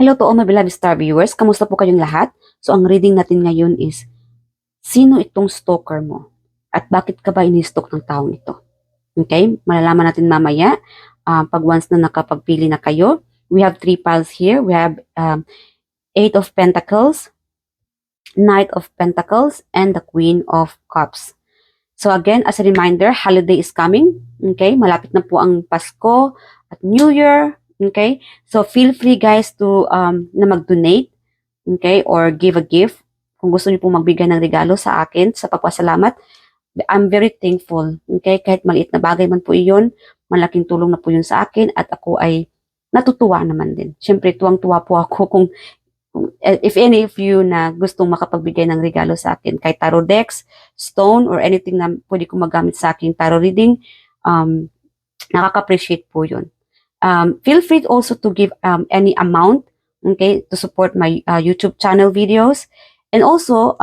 Hello to all my beloved star viewers. Kamusta po kayong lahat? So, ang reading natin ngayon is, sino itong stalker mo? At bakit ka ba ini-stalk ng taong ito? Okay? Malalaman natin mamaya. Pag once na nakapagpili na kayo. We have 3 piles here. We have 8 of Pentacles, Knight of Pentacles, and the Queen of Cups. So again, as a reminder, holiday is coming. Okay? Malapit na po ang Pasko at New Year. Okay? So feel free guys to na mag-donate, okay, or give a gift. Kung gusto niyo pong magbigay ng regalo sa akin sa pagpasalamat, I'm very thankful. Okay? Kahit maliit na bagay man po iyon, malaking tulong na po yun sa akin at ako ay natutuwa naman din. Siyempre, tuwang-tuwa po ako kung if any of you na gustong makapagbigay ng regalo sa akin, kahit tarot decks, stone, or anything na pwede kong magamit sa aking tarot reading, nakaka-appreciate po yun. Feel free also to give any amount, okay, to support my YouTube channel videos. And also,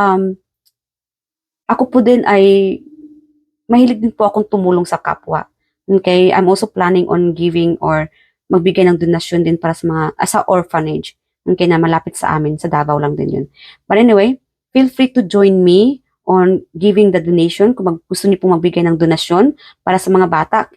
ako po din ay mahilig din po akong tumulong sa kapwa. Okay, I'm also planning on giving or magbigay ng donasyon din para sa mga sa orphanage. Okay, na malapit sa amin, sa Davao lang din yun. But anyway, feel free to join me on giving the donation kung gusto niyo pong magbigay ng donasyon para sa mga bata,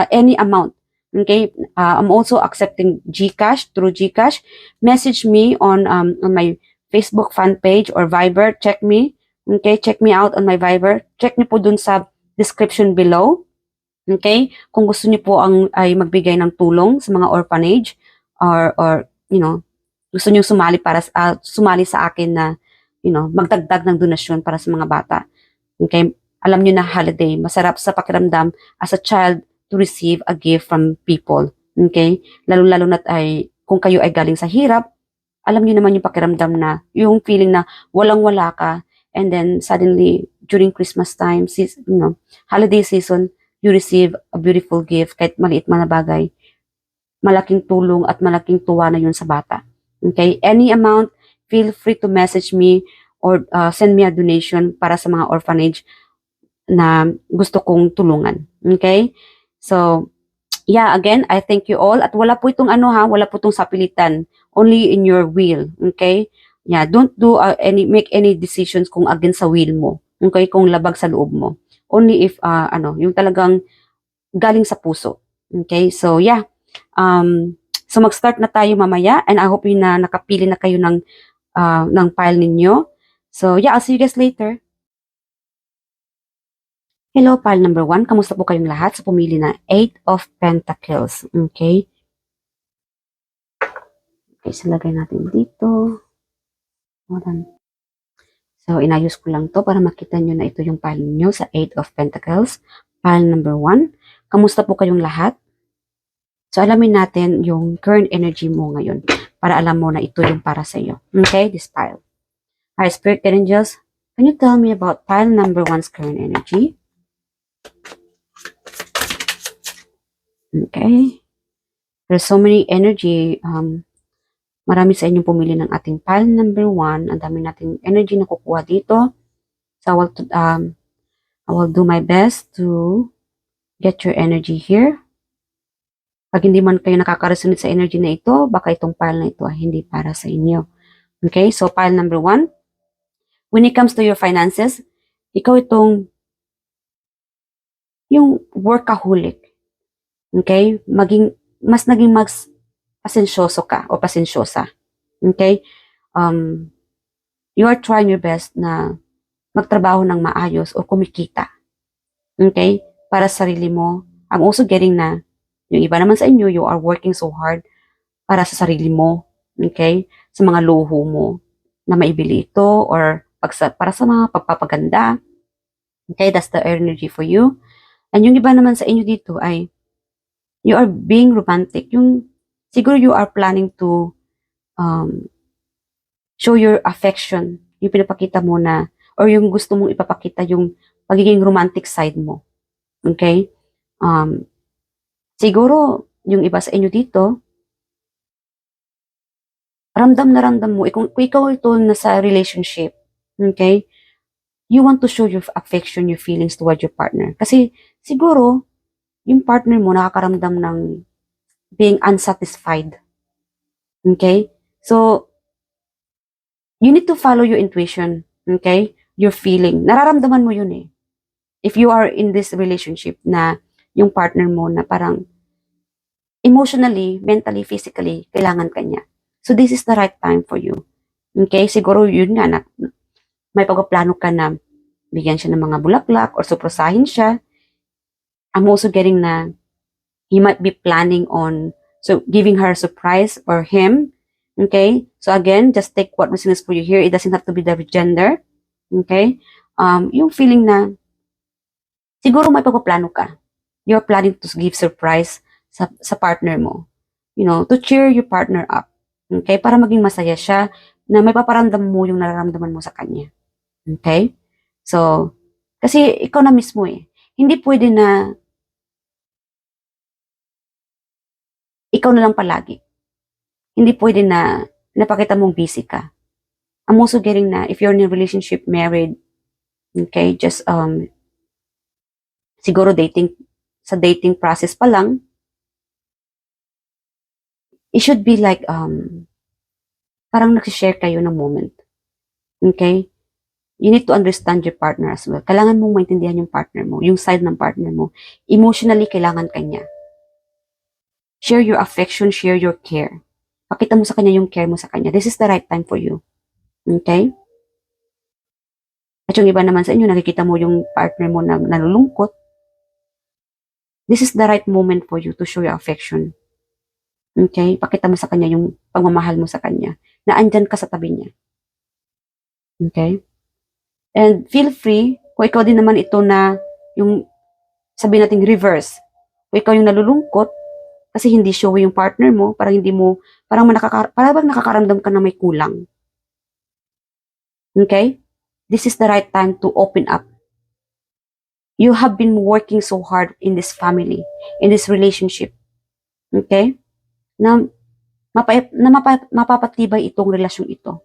any amount. Okay, I'm also accepting GCash, through GCash. Message me on my Facebook fan page or Viber. Check me. Okay, check me out on my Viber. Check niyo po dun sa description below. Okay, kung gusto niyo po ay magbigay ng tulong sa mga orphanage or you know, gusto niyo sumali sumali sa akin na magdagdag ng donasyon para sa mga bata. Okay? Alam niyo na holiday, masarap sa pakiramdam as a child to receive a gift from people. Okay? Lalo-lalo na kung kayo ay galing sa hirap, alam niyo naman yung pakiramdam na yung feeling na walang-wala ka, and then suddenly during Christmas time, holiday season, you receive a beautiful gift, kahit maliit man na bagay. Malaking tulong at malaking tuwa na yun sa bata. Okay, any amount, feel free to message me or send me a donation para sa mga orphanage na gusto kong tulungan. Okay? So, yeah, again, I thank you all. At wala po itong wala po itong sapilitan. Only in your will. Okay? Yeah, don't do make any decisions kung against sa will mo. Okay? Kung labag sa loob mo. Only if, yung talagang galing sa puso. Okay? So, yeah. So mag-start na tayo mamaya, and I hope na nakapili na kayo ng pile ninyo. So yeah, I'll see you guys later. Hello, pile number 1. Kamusta po kayong lahat sa pumili na 8 of Pentacles? Okay. Okay, so lagay natin dito. Hold on. So inayos ko lang to para makita nyo na ito yung pile niyo sa 8 of Pentacles. Pile number 1. Kamusta po kayong lahat? So, alamin natin yung current energy mo ngayon para alam mo na ito yung para sa iyo. Okay? This pile. Alright, Spirit Angels, can you tell me about pile number 1's current energy? Okay. There's so many energy. Marami sa inyong pumili ng ating pile number 1. Ang dami nating energy na kukuha dito. So, I will do my best to get your energy here. Pag hindi man kayo nakaka-resonate sa energy na ito, baka itong pile na ito ay hindi para sa inyo. Okay? So, pile number 1. When it comes to your finances, ikaw itong yung workaholic. Okay? Mas naging pasensyoso ka o pasensyosa. Okay? You are trying your best na magtrabaho ng maayos o kumikita. Okay? Para sa sarili mo. I'm also getting na yung iba naman sa inyo, you are working so hard para sa sarili mo, okay? Sa mga luho mo na maibili ito or para sa mga pagpapaganda. Okay, that's the energy for you. And yung iba naman sa inyo dito ay you are being romantic. Yung siguro you are planning to show your affection. Yung pinapakita mo na or yung gusto mong ipapakita yung pagiging romantic side mo. Okay? Siguro, yung iba sa inyo dito, ramdam na ramdam mo, kung ikaw ito nasa relationship, okay, you want to show your affection, your feelings toward your partner. Kasi, siguro, yung partner mo nakakaramdam ng being unsatisfied. Okay? So, you need to follow your intuition, okay? Your feeling. Nararamdaman mo yun eh. If you are in this relationship na yung partner mo na parang emotionally, mentally, physically, kailangan ka niya. So, this is the right time for you. Okay? Siguro yun nga na may pagpaplano ka na bigyan siya ng mga bulaklak or surpresahin siya. I'm also getting na he might be planning on giving her a surprise or him. Okay? So again, just take what resonates for you here. It doesn't have to be the gender. Okay? Yung feeling na siguro may pagpaplano ka. You're planning to give surprise sa partner mo. You know, to cheer your partner up. Okay? Para maging masaya siya na may paparamdam mo yung nararamdaman mo sa kanya. Okay? So, kasi ikaw na mismo eh. Hindi pwede na ikaw na lang palagi. Hindi pwede na napakita mong busy ka. I'm also getting na if you're in a relationship, married, okay, just siguro sa dating process pa lang, it should be like parang nagsishare kayo ng moment. Okay? You need to understand your partner as well. Kailangan mong maintindihan yung partner mo, yung side ng partner mo. Emotionally, kailangan kanya. Share your affection, share your care. Pakita mo sa kanya yung care mo sa kanya. This is the right time for you. Okay? At yung iba naman sa inyo, nakikita mo yung partner mo na nalulungkot. This is the right moment for you to show your affection. Okay? Pakita mo sa kanya yung pagmamahal mo sa kanya. Na andyan ka sa tabi niya. Okay? And feel free, kung ikaw din naman ito na yung sabihin natin reverse. Kung ikaw yung nalulungkot, kasi hindi show yung partner mo, parang hindi mo, parang nakakaramdam ka na may kulang. Okay? This is the right time to open up. You have been working so hard in this family, in this relationship. Okay? Na mapapatibay itong relasyong ito.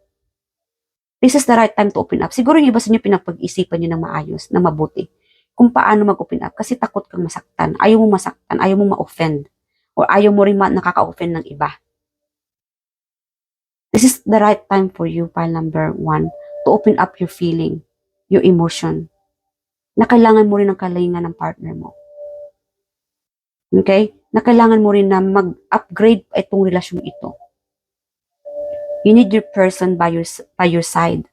This is the right time to open up. Siguro yung iba sa inyo pinapag-isipan nyo ng maayos, ng mabuti. Kung paano mag-open up. Kasi takot kang masaktan. Ayaw mo masaktan. Ayaw mo ma-offend. Or ayaw mo rin nakaka-offend ng iba. This is the right time for you, pile number 1, to open up your feeling, your emotion, na kailangan mo rin ng kalinga ng partner mo. Okay? Na kailangan mo rin na mag-upgrade itong relasyong ito. You need your person by your side.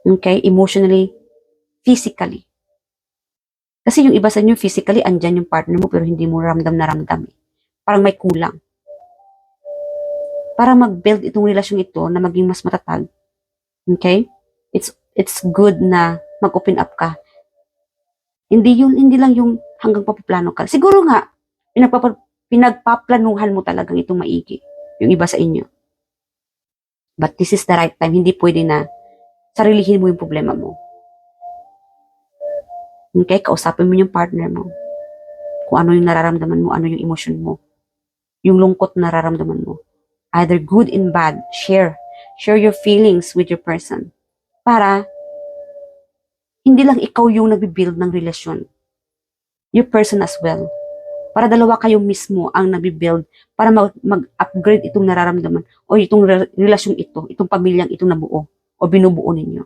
Okay? Emotionally, physically. Kasi yung iba sa inyo, physically, andyan yung partner mo pero hindi mo ramdam na ramdam. Parang may kulang. Para mag-build itong relasyong ito na maging mas matatag. Okay? It's good na mag-open up ka. Hindi lang yung hanggang papaplano ka. Siguro nga, pinagpaplanuhan mo talagang itong maigi. Yung iba sa inyo. But this is the right time. Hindi pwede na sarilihin mo yung problema mo. Okay? Kausapin mo yung partner mo. Kung ano yung nararamdaman mo, ano yung emotion mo. Yung lungkot na nararamdaman mo. Either good and bad, share your feelings with your person. Para hindi lang ikaw yung nagbi-build ng relasyon. Your person as well. Para dalawa kayo mismo ang nagbi-build para mag-upgrade itong nararamdaman o itong relasyong ito, itong pamilyang itong nabuo o binubuo ninyo.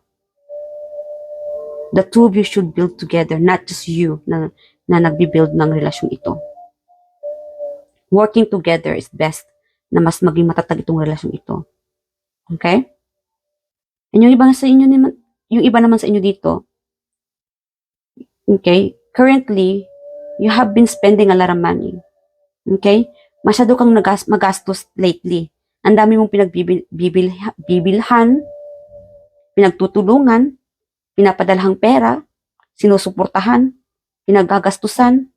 The two of you should build together, not just you na nagbi-build ng relasyong ito. Working together is best na mas maging matatag itong relasyon ito. Okay? And yung iba naman sa inyo dito, okay, currently, you have been spending a lot of money. Okay? Masyado kang magastos lately. Ang dami mong pinagbibilhan, pinagtutulungan, pinapadalhang pera, sinusuportahan, pinagagastusan.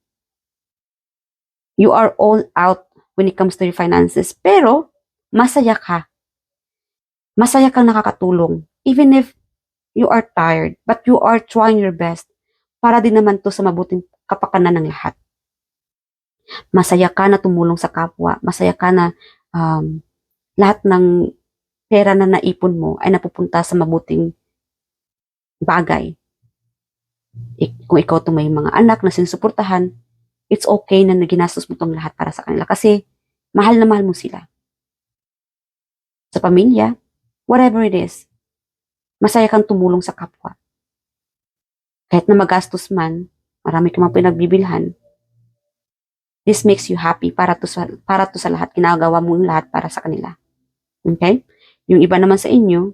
You are all out when it comes to your finances. Pero, masaya ka. Masaya kang nakakatulong. Even if you are tired, but you are trying your best para din naman to sa mabuting kapakanan ng lahat. Masaya ka na tumulong sa kapwa. Masaya ka na lahat ng pera na naipon mo ay napupunta sa mabuting bagay. Kung ikaw to may mga anak na sinusuportahan, it's okay na ginastos mo tong lahat para sa kanila kasi mahal na mahal mo sila. sa pamilya, whatever it is. Masaya kang tumulong sa kapwa. Kahit na magastos man, marami kang mga pinagbibilhan, this makes you happy para to sa lahat. Ginagawa mo yung lahat para sa kanila. Okay? Yung iba naman sa inyo,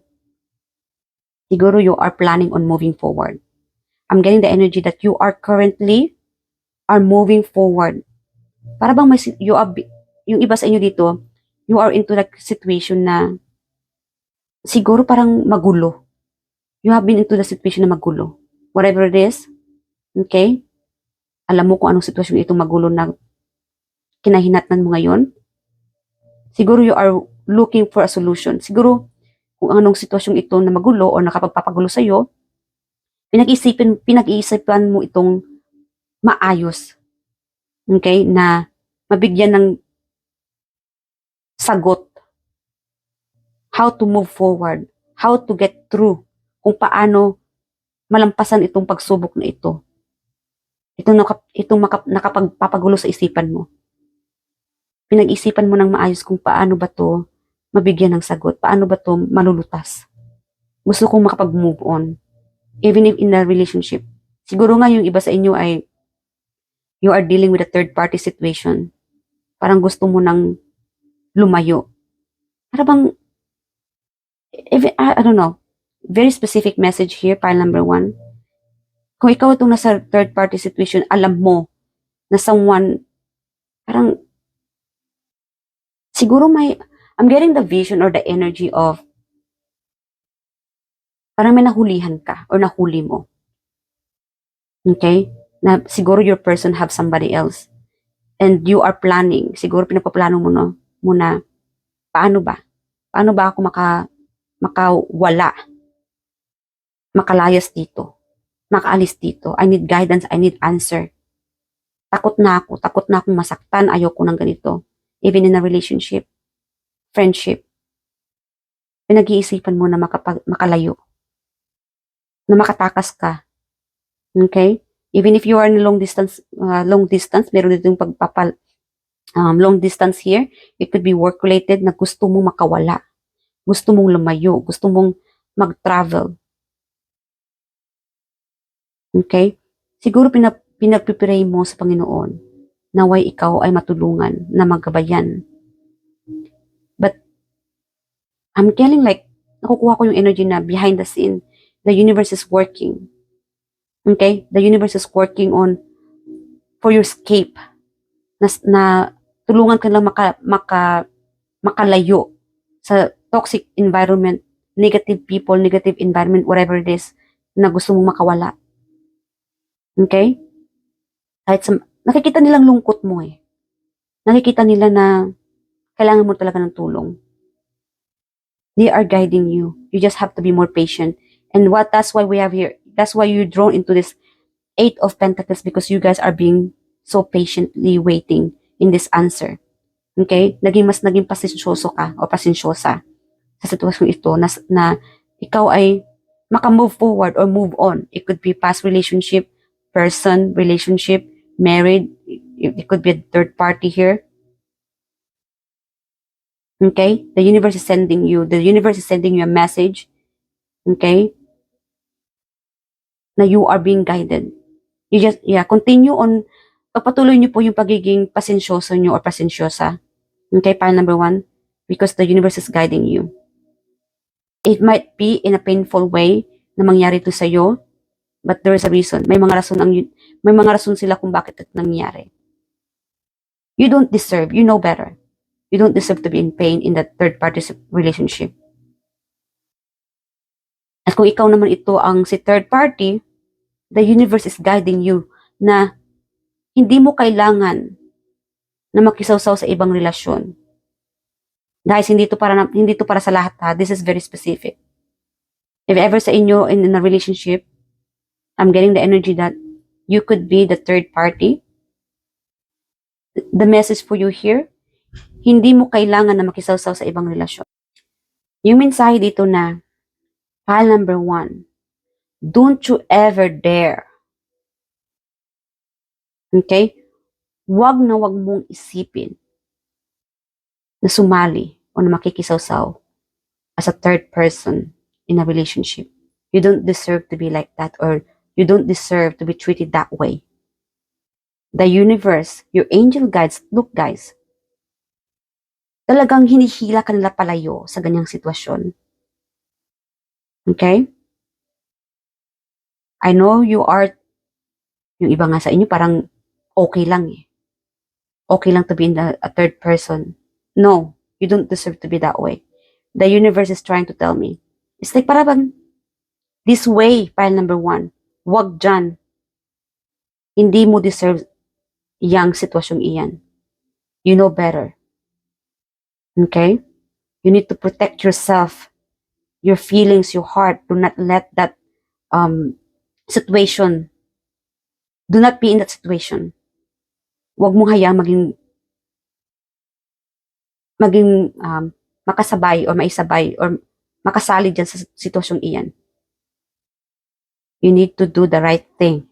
siguro you are planning on moving forward. I'm getting the energy that you are currently are moving forward. Para bang yung iba sa inyo dito, you are into like situation na siguro parang magulo. You have been into the situation na magulo. Whatever it is, okay? Alam mo kung anong sitwasyon itong magulo na kinahinatnan mo ngayon. Siguro you are looking for a solution. Siguro kung anong sitwasyon ito na magulo o nakapagpapagulo sa'yo, pinag-iisipan mo itong maayos. Okay? Na mabigyan ng sagot. How to move forward. How to get through. Kung paano malampasan itong pagsubok na ito. Itong nakapagpapagulo sa isipan mo. Pinag-isipan mo ng maayos kung paano ba to mabigyan ng sagot. Paano ba to malulutas. Gusto kong makapag-move on. Even if in a relationship. Siguro nga yung iba sa inyo ay you are dealing with a third party situation. Parang gusto mo nang lumayo. Para bang, I don't know, very specific message here, pile number 1. Kung ikaw itong nasa third party situation, alam mo na someone, parang, siguro I'm getting the vision or the energy of, parang may nahulihan ka or nahuli mo. Okay? Na siguro your person have somebody else. And you are planning, siguro pinapaplano mo no, muna, paano ba? Paano ba ako makawala? Makalayas dito? Makaalis dito? I need guidance, I need answer. Takot na akong masaktan, ayoko ng ganito. Even in a relationship, friendship, pinag-iisipan mo na makalayo. Na makatakas ka. Okay? Even if you are in long distance, meron ditong long distance here, it could be work-related na gusto mong makawala. Gusto mong lumayo. Gusto mong mag-travel. Okay? Siguro pinagpipray mo sa Panginoon naway ikaw ay matulungan na magabayan. But I'm feeling like nakukuha ko yung energy na behind the scene, the universe is working. Okay? The universe is working on for your escape. Na tulungan ka lang makalayo sa toxic environment, negative people, negative environment, whatever it is, na gusto mong makawala. Okay? Kahit nakikita nilang lungkot mo eh. Nakikita nila na kailangan mo talaga ng tulong. They are guiding you. You just have to be more patient. And that's why we have here, that's why you're drawn into this 8 of Pentacles, because you guys are being so patiently waiting in this answer. Okay? Mas naging pasensyoso ka o pasensyosa sa sitwasyon ito na ikaw ay maka-move forward or move on. It could be past relationship, person, relationship, married. It could be a third party here. Okay? The universe is sending you a message. Okay? Na you are being guided. You just, continue on, pagpatuloy niyo po yung pagiging pasensyoso niyo or pasensyosa. Okay, pile number 1, because the universe is guiding you. It might be in a painful way na mangyari to sa'yo, but there is a reason. May mga rason sila kung bakit ito nangyari. You don't deserve, you know better. You don't deserve to be in pain in that third party relationship. At kung ikaw naman ito ang si third party, the universe is guiding you na hindi mo kailangan na makisawsaw sa ibang relasyon. Guys, hindi to para sa lahat ha. This is very specific. If ever sa inyo in a relationship, I'm getting the energy that you could be the third party. The message for you here, hindi mo kailangan na makisawsaw sa ibang relasyon. Yung mensahe dito na, pile number 1, don't you ever dare. Okay? Wag mong isipin na sumali o na makikisawsaw as a third person in a relationship. You don't deserve to be like that, or you don't deserve to be treated that way. The universe, your angel guides, look guys, talagang hinihila ka nila palayo sa ganyang sitwasyon. Okay? I know you are, yung iba nga sa inyo parang okay lang eh. Okay lang to be in a third person. No, you don't deserve to be that way. The universe is trying to tell me. It's like parang this way, pile number 1. Wag dyan. Hindi mo deserve yang sitwasyong iyan. You know better. Okay? You need to protect yourself, your feelings, your heart. Do not let that situation, do not be in that situation. Huwag mong hayaan maging makasabay or maisabay or makasali dyan sa sitwasyong iyan. You need to do the right thing.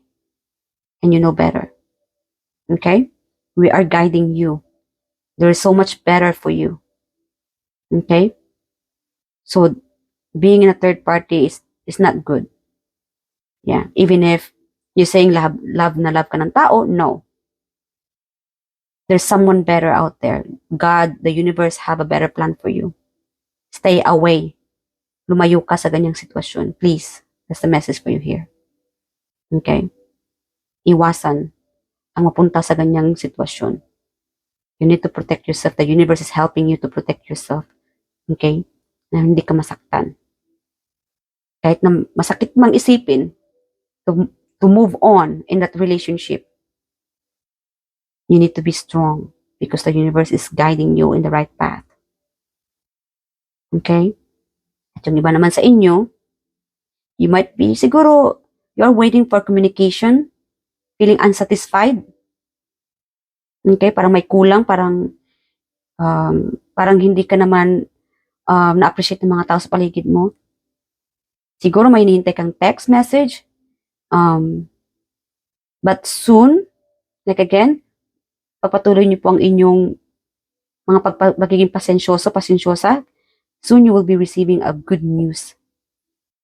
And you know better. Okay? We are guiding you. There is so much better for you. Okay? So, being in a third party is not good. Yeah. Even if you're saying love na love ka ng tao, no. There's someone better out there. God, the universe have a better plan for you. Stay away. Lumayo ka sa ganyang sitwasyon. Please. That's the message for you here. Okay? Iwasan ang mapunta sa ganyang sitwasyon. You need to protect yourself. The universe is helping you to protect yourself. Okay? Na hindi ka masaktan. Kahit na masakit mang isipin, to move on in that relationship, you need to be strong because the universe is guiding you in the right path. Okay? At yung iba naman sa inyo, you might be, siguro, you're waiting for communication, feeling unsatisfied. Okay? Parang may kulang, parang hindi ka naman na-appreciate ng mga tao sa paligid mo. Siguro may hinihintay kang text message. But soon, like again, pagpatuloy niyo po ang inyong mga pagiging pasensyosa, soon you will be receiving a good news.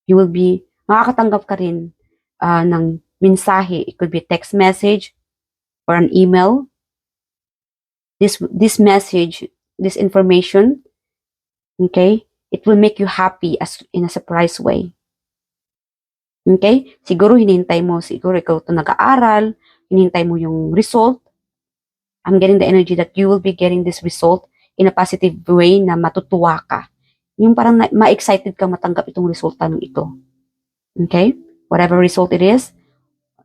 You will be, makakatanggap ka rin ng mensahe. It could be a text message or an email. This message, this information, okay, it will make you happy as in a surprise way. Okay? Siguro hinihintay mo, siguro ikaw ito nag-aaral, hinihintay mo yung result. I'm getting the energy that you will be getting this result in a positive way na matutuwa ka. Yung parang ma-excited ka matanggap itong resulta ng ito. Okay? Whatever result it is,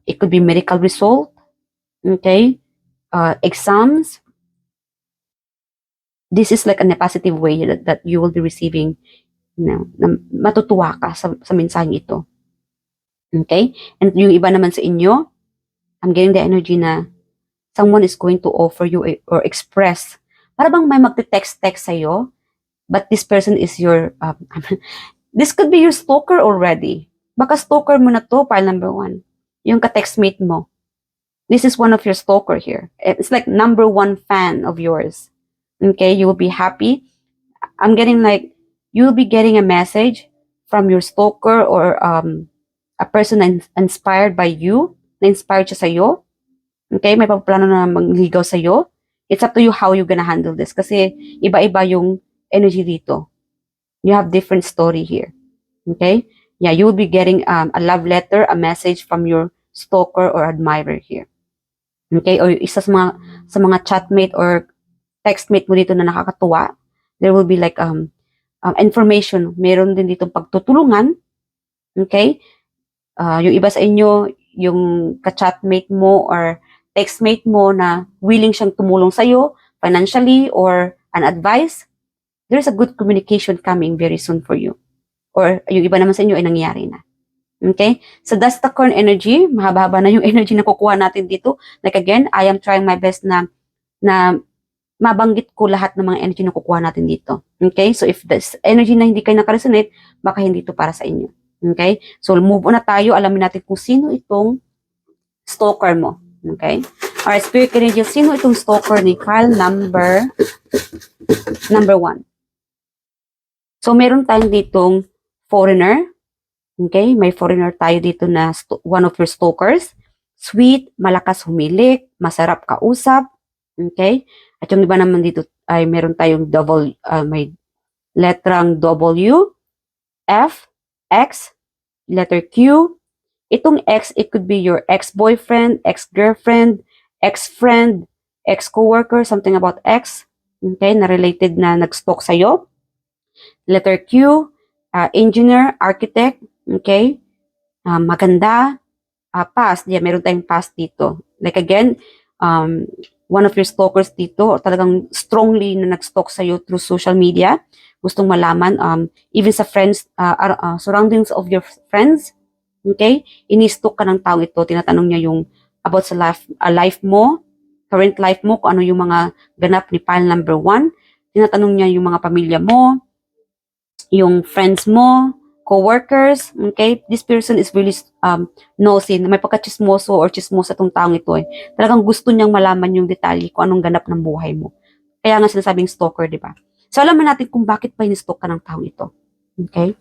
it could be medical result, okay? Exams. This is like a positive way that you will be receiving, na matutuwa ka sa mensaheng ito. Okay? And yung iba naman sa inyo, I'm getting the energy na someone is going to offer you or express. Para bang may magte-text sa'yo, but this person is your, this could be your stalker already. Baka stalker mo na to, pile number 1. Yung ka-textmate mo. This is one of your stalker here. It's like number 1 fan of yours. Okay, you will be happy. I'm getting like, you will be getting a message from your stalker or a person inspired by you, na inspired siya sa'yo. Okay, may paplano na mangligaw sa'yo. It's up to you how you're gonna handle this. Kasi iba-iba yung energy dito. You have different story here. Okay? Yeah, you will be getting a love letter, a message from your stalker or admirer here. Okay? Or isa sa mga chatmate or textmate mo dito na nakakatuwa, there will be like information. Meron din dito pagtutulungan. Okay? Yung iba sa inyo, yung ka-chatmate mo or textmate mo na willing siyang tumulong sa'yo financially or an advice, there's a good communication coming very soon for you. Or yung iba naman sa inyo ay nangyari na. Okay? So that's the current energy. Mahaba-haba na yung energy na kukuha natin dito. Like again, I am trying my best na mabanggit ko lahat ng mga energy na kukuha natin dito. Okay? So if this energy na hindi kayo nakaresonate, baka hindi ito para sa inyo. Okay? So move on na tayo. Alamin natin kung sino itong stalker mo. Okay? Alright, Spirit Energy, sino itong stalker ni Kyle number 1? So, meron tayong ditong foreigner. Okay? May foreigner tayo dito na one of your stalkers. Sweet, malakas humilik, masarap kausap. Okay? At yung iba naman dito ay meron tayong may letrang W, F, X, letter Q. Itong X, it could be your ex-boyfriend, ex-girlfriend, ex-friend, ex-coworker, something about X. Okay? Na related na nag-stalk sa'yo. Letter Q, engineer, architect, okay? Maganda, past, yeah, meron tayong past dito. Like again, one of your stalkers dito, talagang strongly na nag-stalk sa'yo through social media, gustong malaman, even sa friends, surroundings of your friends, okay? Ini-stalk ka ng tao ito, tinatanong niya yung about sa life mo, current life mo, kung ano yung mga ganap ni file number 1, tinatanong niya yung mga pamilya mo, yung friends mo, co-workers, okay? This person is really nosy, may pagka-chismoso or chismosa tong taong ito eh. Talagang gusto niyang malaman yung detalye kung anong ganap ng buhay mo. Kaya nga sinasabing stalker, di ba? So, alaman natin kung bakit ba in-stalk ka ng taong ito. Okay?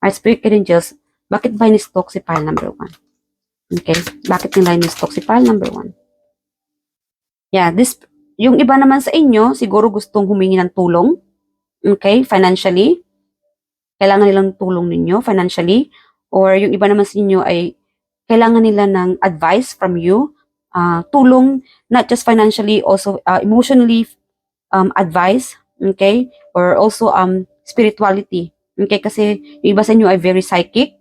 Our spirit angels, bakit ba in-stalk si file number 1? Okay? Bakit nila in-stalk si file number 1? Yeah, yung iba naman sa inyo, siguro gustong humingi ng tulong, okay, financially, kailangan nilang tulong ninyo financially, or yung iba naman sa inyo ay kailangan nila ng advice from you, tulong, not just financially, also emotionally, advice, okay, or also spirituality, okay, kasi yung iba sa inyo ay very psychic,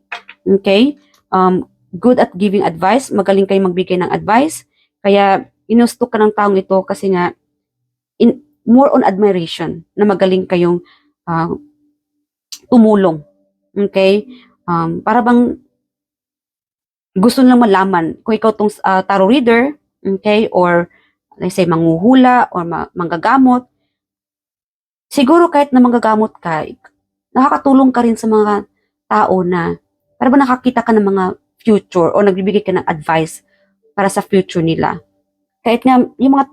okay, good at giving advice, magaling kayong magbigay ng advice, kaya inustok ka ng taong ito kasi nga more on admiration na magaling kayong tumulong. Okay? Para bang gusto nilang malaman kung ikaw tong tarot reader, okay, or let's say manghuhula or manggagamot. Siguro kahit na manggagamot ka, nakakatulong ka rin sa mga tao na para ba nakakita ka ng mga future o nagbibigay ka ng advice para sa future nila. Kahit nga yung mga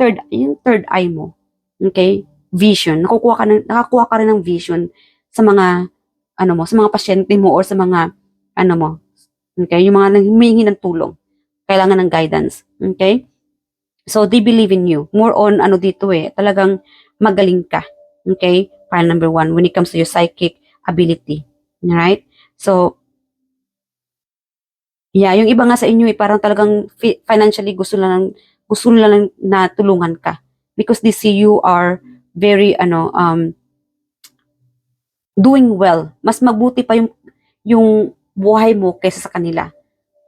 third eye mo, okay, vision, nakakuha ka rin ng vision sa mga sa mga pasyente mo or sa mga mo, okay, yung mga humihingi ng tulong, kailangan ng guidance, okay? So they believe in you. More on dito talagang magaling ka, okay? File number 1 when it comes to your psychic ability, right? So yeah, yung iba nga sa inyo parang talagang financially gusto lang na tulungan ka because they see you are very doing well. Mas mabuti pa yung buhay mo kaysa sa kanila.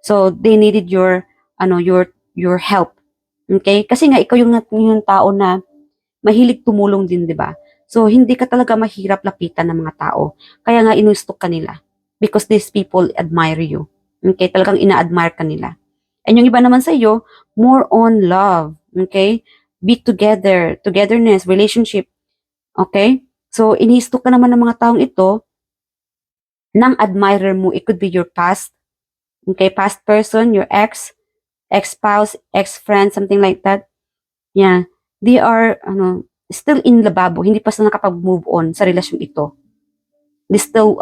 So they needed your your help. Okay? Kasi nga ikaw yung tao na mahilig tumulong din, 'di ba? So hindi ka talaga mahirap lapitan ng mga tao. Kaya nga inustok ka nila because these people admire you. Okay? Talagang ina-admire ka nila. And yung iba naman sa iyo, more on love. Okay? Be together, togetherness, relationship. Okay? So inistok ka naman ng mga taong ito ng admirer mo. It could be your past, okay, past person, your ex-spouse, ex-friend, something like that. Yeah. They are, still in lababo. Hindi pa sila nakapag-move on sa relasyon ito. They still,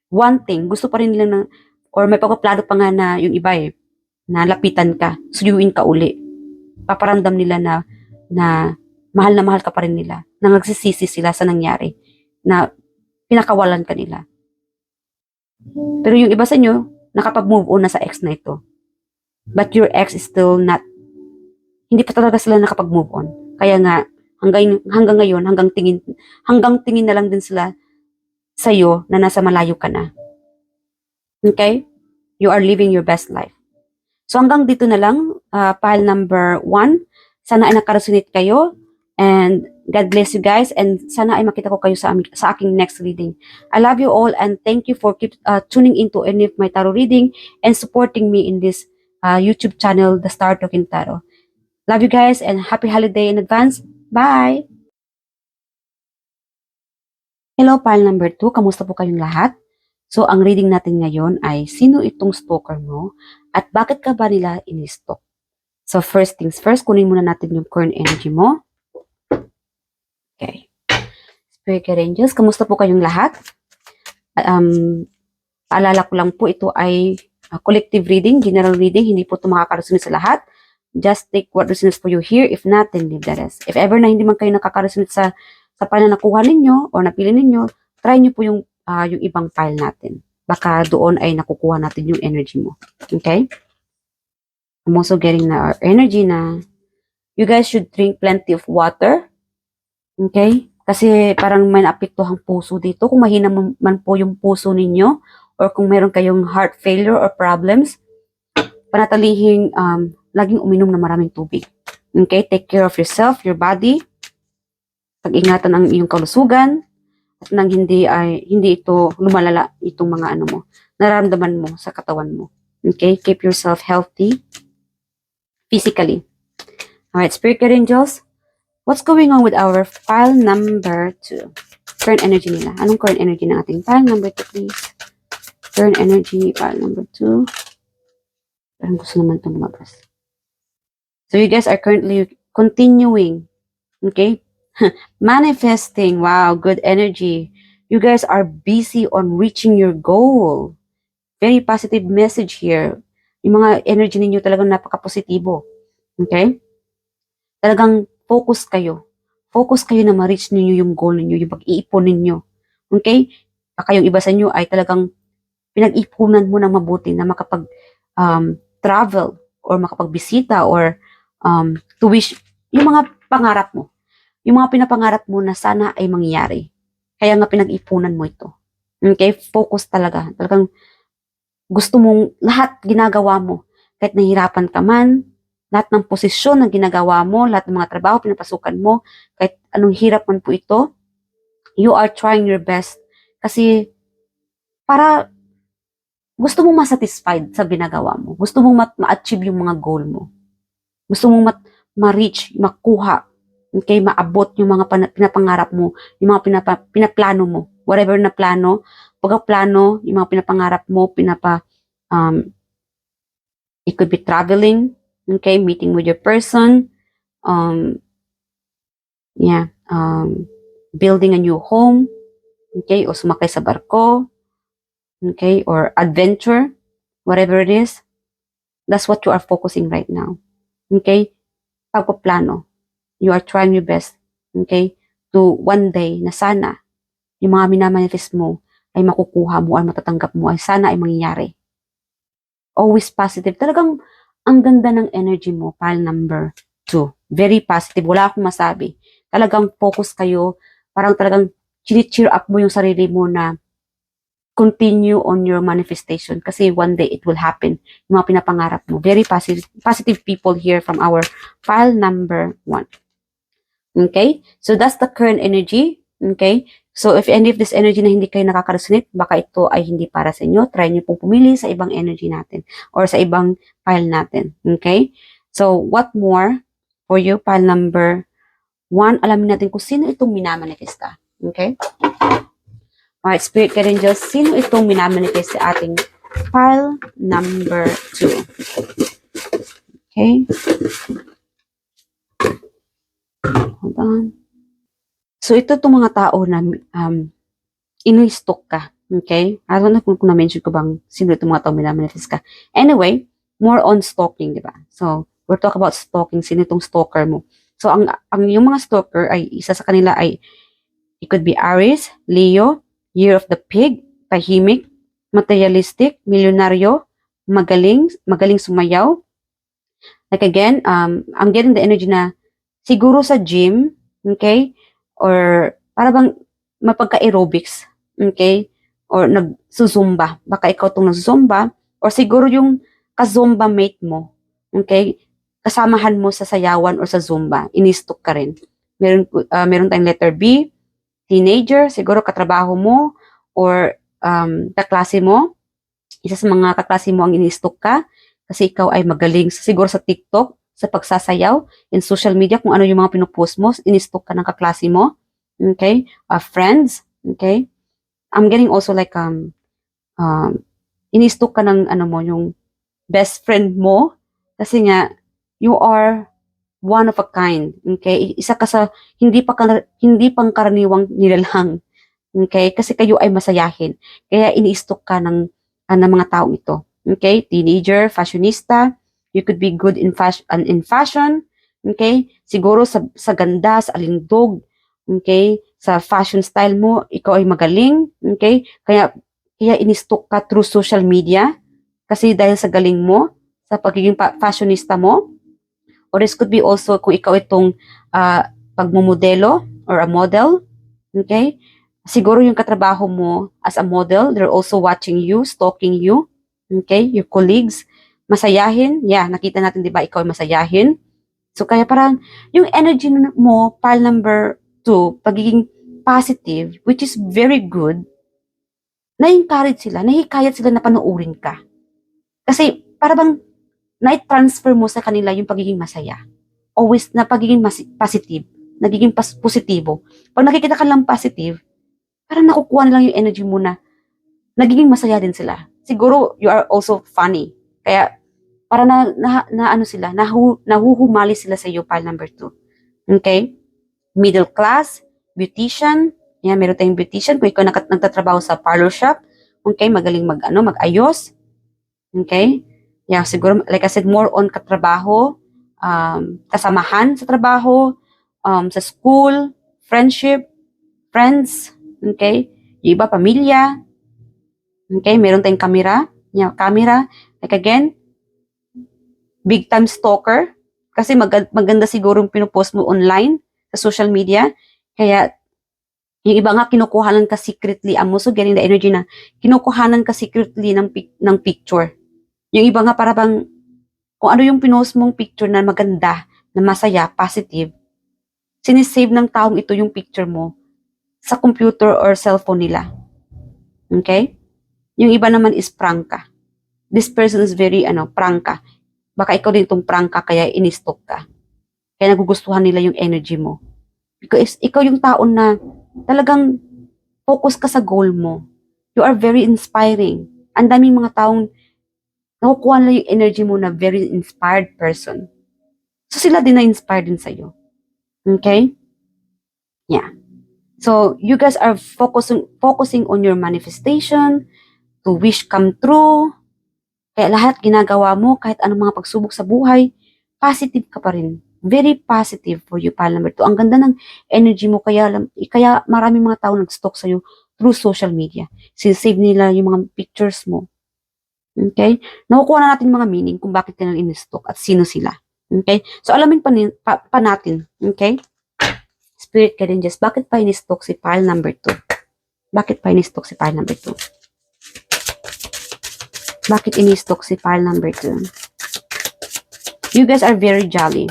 wanting. Gusto pa rin nila or may pagpaplano pa nga na yung iba na lapitan ka, suyuin ka uli. Paparamdam nila na mahal ka pa rin nila. Na nagsisisi sila sa nangyari. Na pinakawalan ka nila. Pero yung iba sa inyo, nakapag-move on na sa ex na ito. But your ex is still not, hindi pa talaga sila nakapag-move on. Kaya nga, hanggang ngayon, hanggang tingin na lang din sila sa'yo na nasa malayo ka na. Okay? You are living your best life. So hanggang dito na lang, file number 1. Sana ay nakaresonate kayo. And God bless you guys. And sana ay makita ko kayo sa aking next reading. I love you all and thank you for tuning into any of my tarot reading and supporting me in this YouTube channel, The Star Talking Tarot. Love you guys and happy holiday in advance. Bye! Hello, file number 2. Kamusta po kayong lahat? So, ang reading natin ngayon ay sino itong stalker mo at bakit ka ba nila in-stalk? So, first things first, kunin muna natin yung current energy mo. Okay. Spirit Angels, kamusta po kayong lahat? Paalala ko lang po, ito ay collective reading, general reading, hindi po ito makakaresonate sa lahat. Just take what resonates for you here. If not, then leave the rest. If ever na hindi man kayo nakakaresonate sa pala nakuha ninyo or napili ninyo, try nyo po yung ibang file natin. Baka doon ay nakukuha natin yung energy mo. Okay? I'm also getting our energy na you guys should drink plenty of water. Okay? Kasi parang may naapektuhang puso dito. Kung mahina man po yung puso ninyo or kung meron kayong heart failure or problems, panatalihing laging uminom na maraming tubig. Okay? Take care of yourself, your body. Pag-ingatan ang iyong kalusugan at nang hindi ito lumalala itong mga mo, nararamdaman mo sa katawan mo. Okay? Keep yourself healthy physically. Alright, Spirit Angels, what's going on with our file number 2? Current energy nila. Anong current energy ng ating file number 2, please? Current energy, file number 2. Parang gusto naman itong lumabas. So you guys are currently continuing, okay? Manifesting. Wow, good energy. You guys are busy on reaching your goal. Very positive message here. Yung mga energy ninyo talagang napaka-positibo. Okay? Talagang focus kayo. Focus kayo na ma-reach ninyo yung goal ninyo, yung pag-iipon ninyo. Okay? Baka yung iba sa inyo ay talagang pinag-ipunan mo ng mabuti na makapag travel or makapagbisita or to wish yung mga pangarap mo. Yung mga pinapangarap mo na sana ay mangyari. Kaya nga pinag-ipunan mo ito. Okay? Focus talaga. Talagang gusto mong lahat ginagawa mo. Kahit nahihirapan ka man, lahat ng posisyon na ginagawa mo, lahat ng mga trabaho pinapasukan mo, kahit anong hirap man po ito, you are trying your best. Kasi para gusto mong masatisfied sa ginagawa mo. Gusto mong ma-achieve yung mga goal mo. Gusto mong ma-reach, makuha. Okay, maabot yung mga pinapangarap mo, yung mga pinaplano mo, whatever na plano, pagka-plano, yung mga pinapangarap mo, it could be traveling, okay, meeting with your person, building a new home, okay, o sumakay sa barko, okay, or adventure, whatever it is, that's what you are focusing right now, okay, pagpaplano. You are trying your best, okay, to one day na sana yung mga minamanifest mo ay makukuha mo, ay matatanggap mo, ay sana ay mangyayari. Always positive. Talagang ang ganda ng energy mo, file number 2. Very positive. Wala akong masabi. Talagang focus kayo. Parang talagang cheer up mo yung sarili mo na continue on your manifestation kasi one day it will happen. Yung mga pinapangarap mo. Very positive people here from our file number 1. Okay? So, that's the current energy. Okay? So, if any of this energy na hindi kayo nakaka-resonate, baka ito ay hindi para sa inyo. Try nyo pong pumili sa ibang energy natin or sa ibang file natin. Okay? So, what more for you? File number 1, alamin natin kung sino itong minamanifesta. Okay? Alright, Spirit Angels, sino itong minamanifest sa ating file number 2? Okay? Hold on. So, ito itong mga tao na inu-stalk ka. Okay? I don't know kung na-mention ko bang sino itong mga tao minamanifest ka. Anyway, more on stalking, di ba? So, we're talking about stalking. Sino itong stalker mo? So, ang yung mga stalker ay, isa sa kanila ay, it could be Aries, Leo, Year of the Pig, tahimik, materialistic, milyonaryo, magaling sumayaw. Like again, I'm getting the energy na siguro sa gym, okay? Or para bang mapagka-aerobics, okay? Or nagsusumba. Baka ikaw itong nagsusumba. Or siguro yung ka-zumba mate mo, okay? Kasamahan mo sa sayawan or sa zumba. Inistok ka rin. Meron tayong letter B, teenager, siguro katrabaho mo or kaklase mo. Isa sa mga kaklase mo ang inistok ka kasi ikaw ay magaling siguro sa TikTok, sa pagsasayaw, in social media, kung ano yung mga pinupost mo, inistok ka ng kaklase mo. Okay? Friends. Okay? I'm getting also like, inistok ka ng, yung best friend mo. Kasi nga, you are one of a kind. Okay? Isa ka sa hindi pangkaraniwang nilalang. Okay? Kasi kayo ay masayahin. Kaya ini-stalk ka ng mga taong ito. Okay? Teenager, fashionista, you could be good in fashion. Okay? Siguro sa ganda, sa alindog, okay? Sa fashion style mo, ikaw ay magaling. Okay? Kaya ini-stalk ka through social media kasi dahil sa galing mo, sa pagiging fashionista mo. Or this could be also kung ikaw itong pagmumodelo or a model. Okay? Siguro yung katrabaho mo as a model, they're also watching you, stalking you. Okay? Your colleagues. Masayahin. Yeah, nakita natin, di ba, ikaw ay masayahin. So, kaya parang yung energy mo, pile number 2, pagiging positive, which is very good, na-encourage sila, nahikayat sila na panoorin ka. Kasi, parang na-transfer mo sa kanila yung pagiging masaya. Always na pagiging positive, nagiging positibo. Pag nakikita ka lang positive, parang nakukuha nila yung energy mo na nagiging masaya din sila. Siguro, you are also funny. Kaya, para ano sila, nahuhumali sila sa iyo, pile number 2. Okay? Middle class, beautician. Yan, meron tayong beautician. Kung ikaw nagtatrabaho sa parlor shop, okay, magaling mag-ayos. Okay? Yeah, siguro, like I said, more on katrabaho, kasamahan sa trabaho, sa school, friendship, friends, okay? Yung iba, pamilya, okay? Meron tayong camera, like again, big time stalker, kasi maganda siguro yung pinupost mo online, sa social media, kaya, yung iba nga, kinukuhanan ka secretly, I'm also getting the energy na, kinukuhanan ka secretly ng picture. Yung iba nga, para bang, kung ano yung pinost mong picture na maganda, na masaya, positive, sinisave ng taong ito yung picture mo sa computer or cellphone nila. Okay? Yung iba naman is prank ka. This person is very, prank ka. Baka ikaw din itong prank ka, kaya in-stalk ka. Kaya nagugustuhan nila yung energy mo. Because ikaw yung taon na talagang focus ka sa goal mo. You are very inspiring. Ang daming mga taong nakukuha nila yung energy mo na very inspired person. So, sila din na-inspired din sa'yo. Okay? Yeah. So, you guys are focusing on your manifestation, to wish come true. Kaya lahat ginagawa mo, kahit anong mga pagsubok sa buhay, positive ka pa rin. Very positive for you, pile number 2. Ang ganda ng energy mo, kaya maraming mga tao nag-stalk sa'yo through social media. Save nila yung mga pictures mo. Okay? Nakukuha na natin mga meaning kung bakit nila in-stalk at sino sila. Okay? So, alamin pa natin. Okay? Spirit guidance, bakit pa in-stalk si pile number 2? Bakit pa in-stalk si pile number 2? Bakit in-stalk si pile number 2? You guys are very jolly.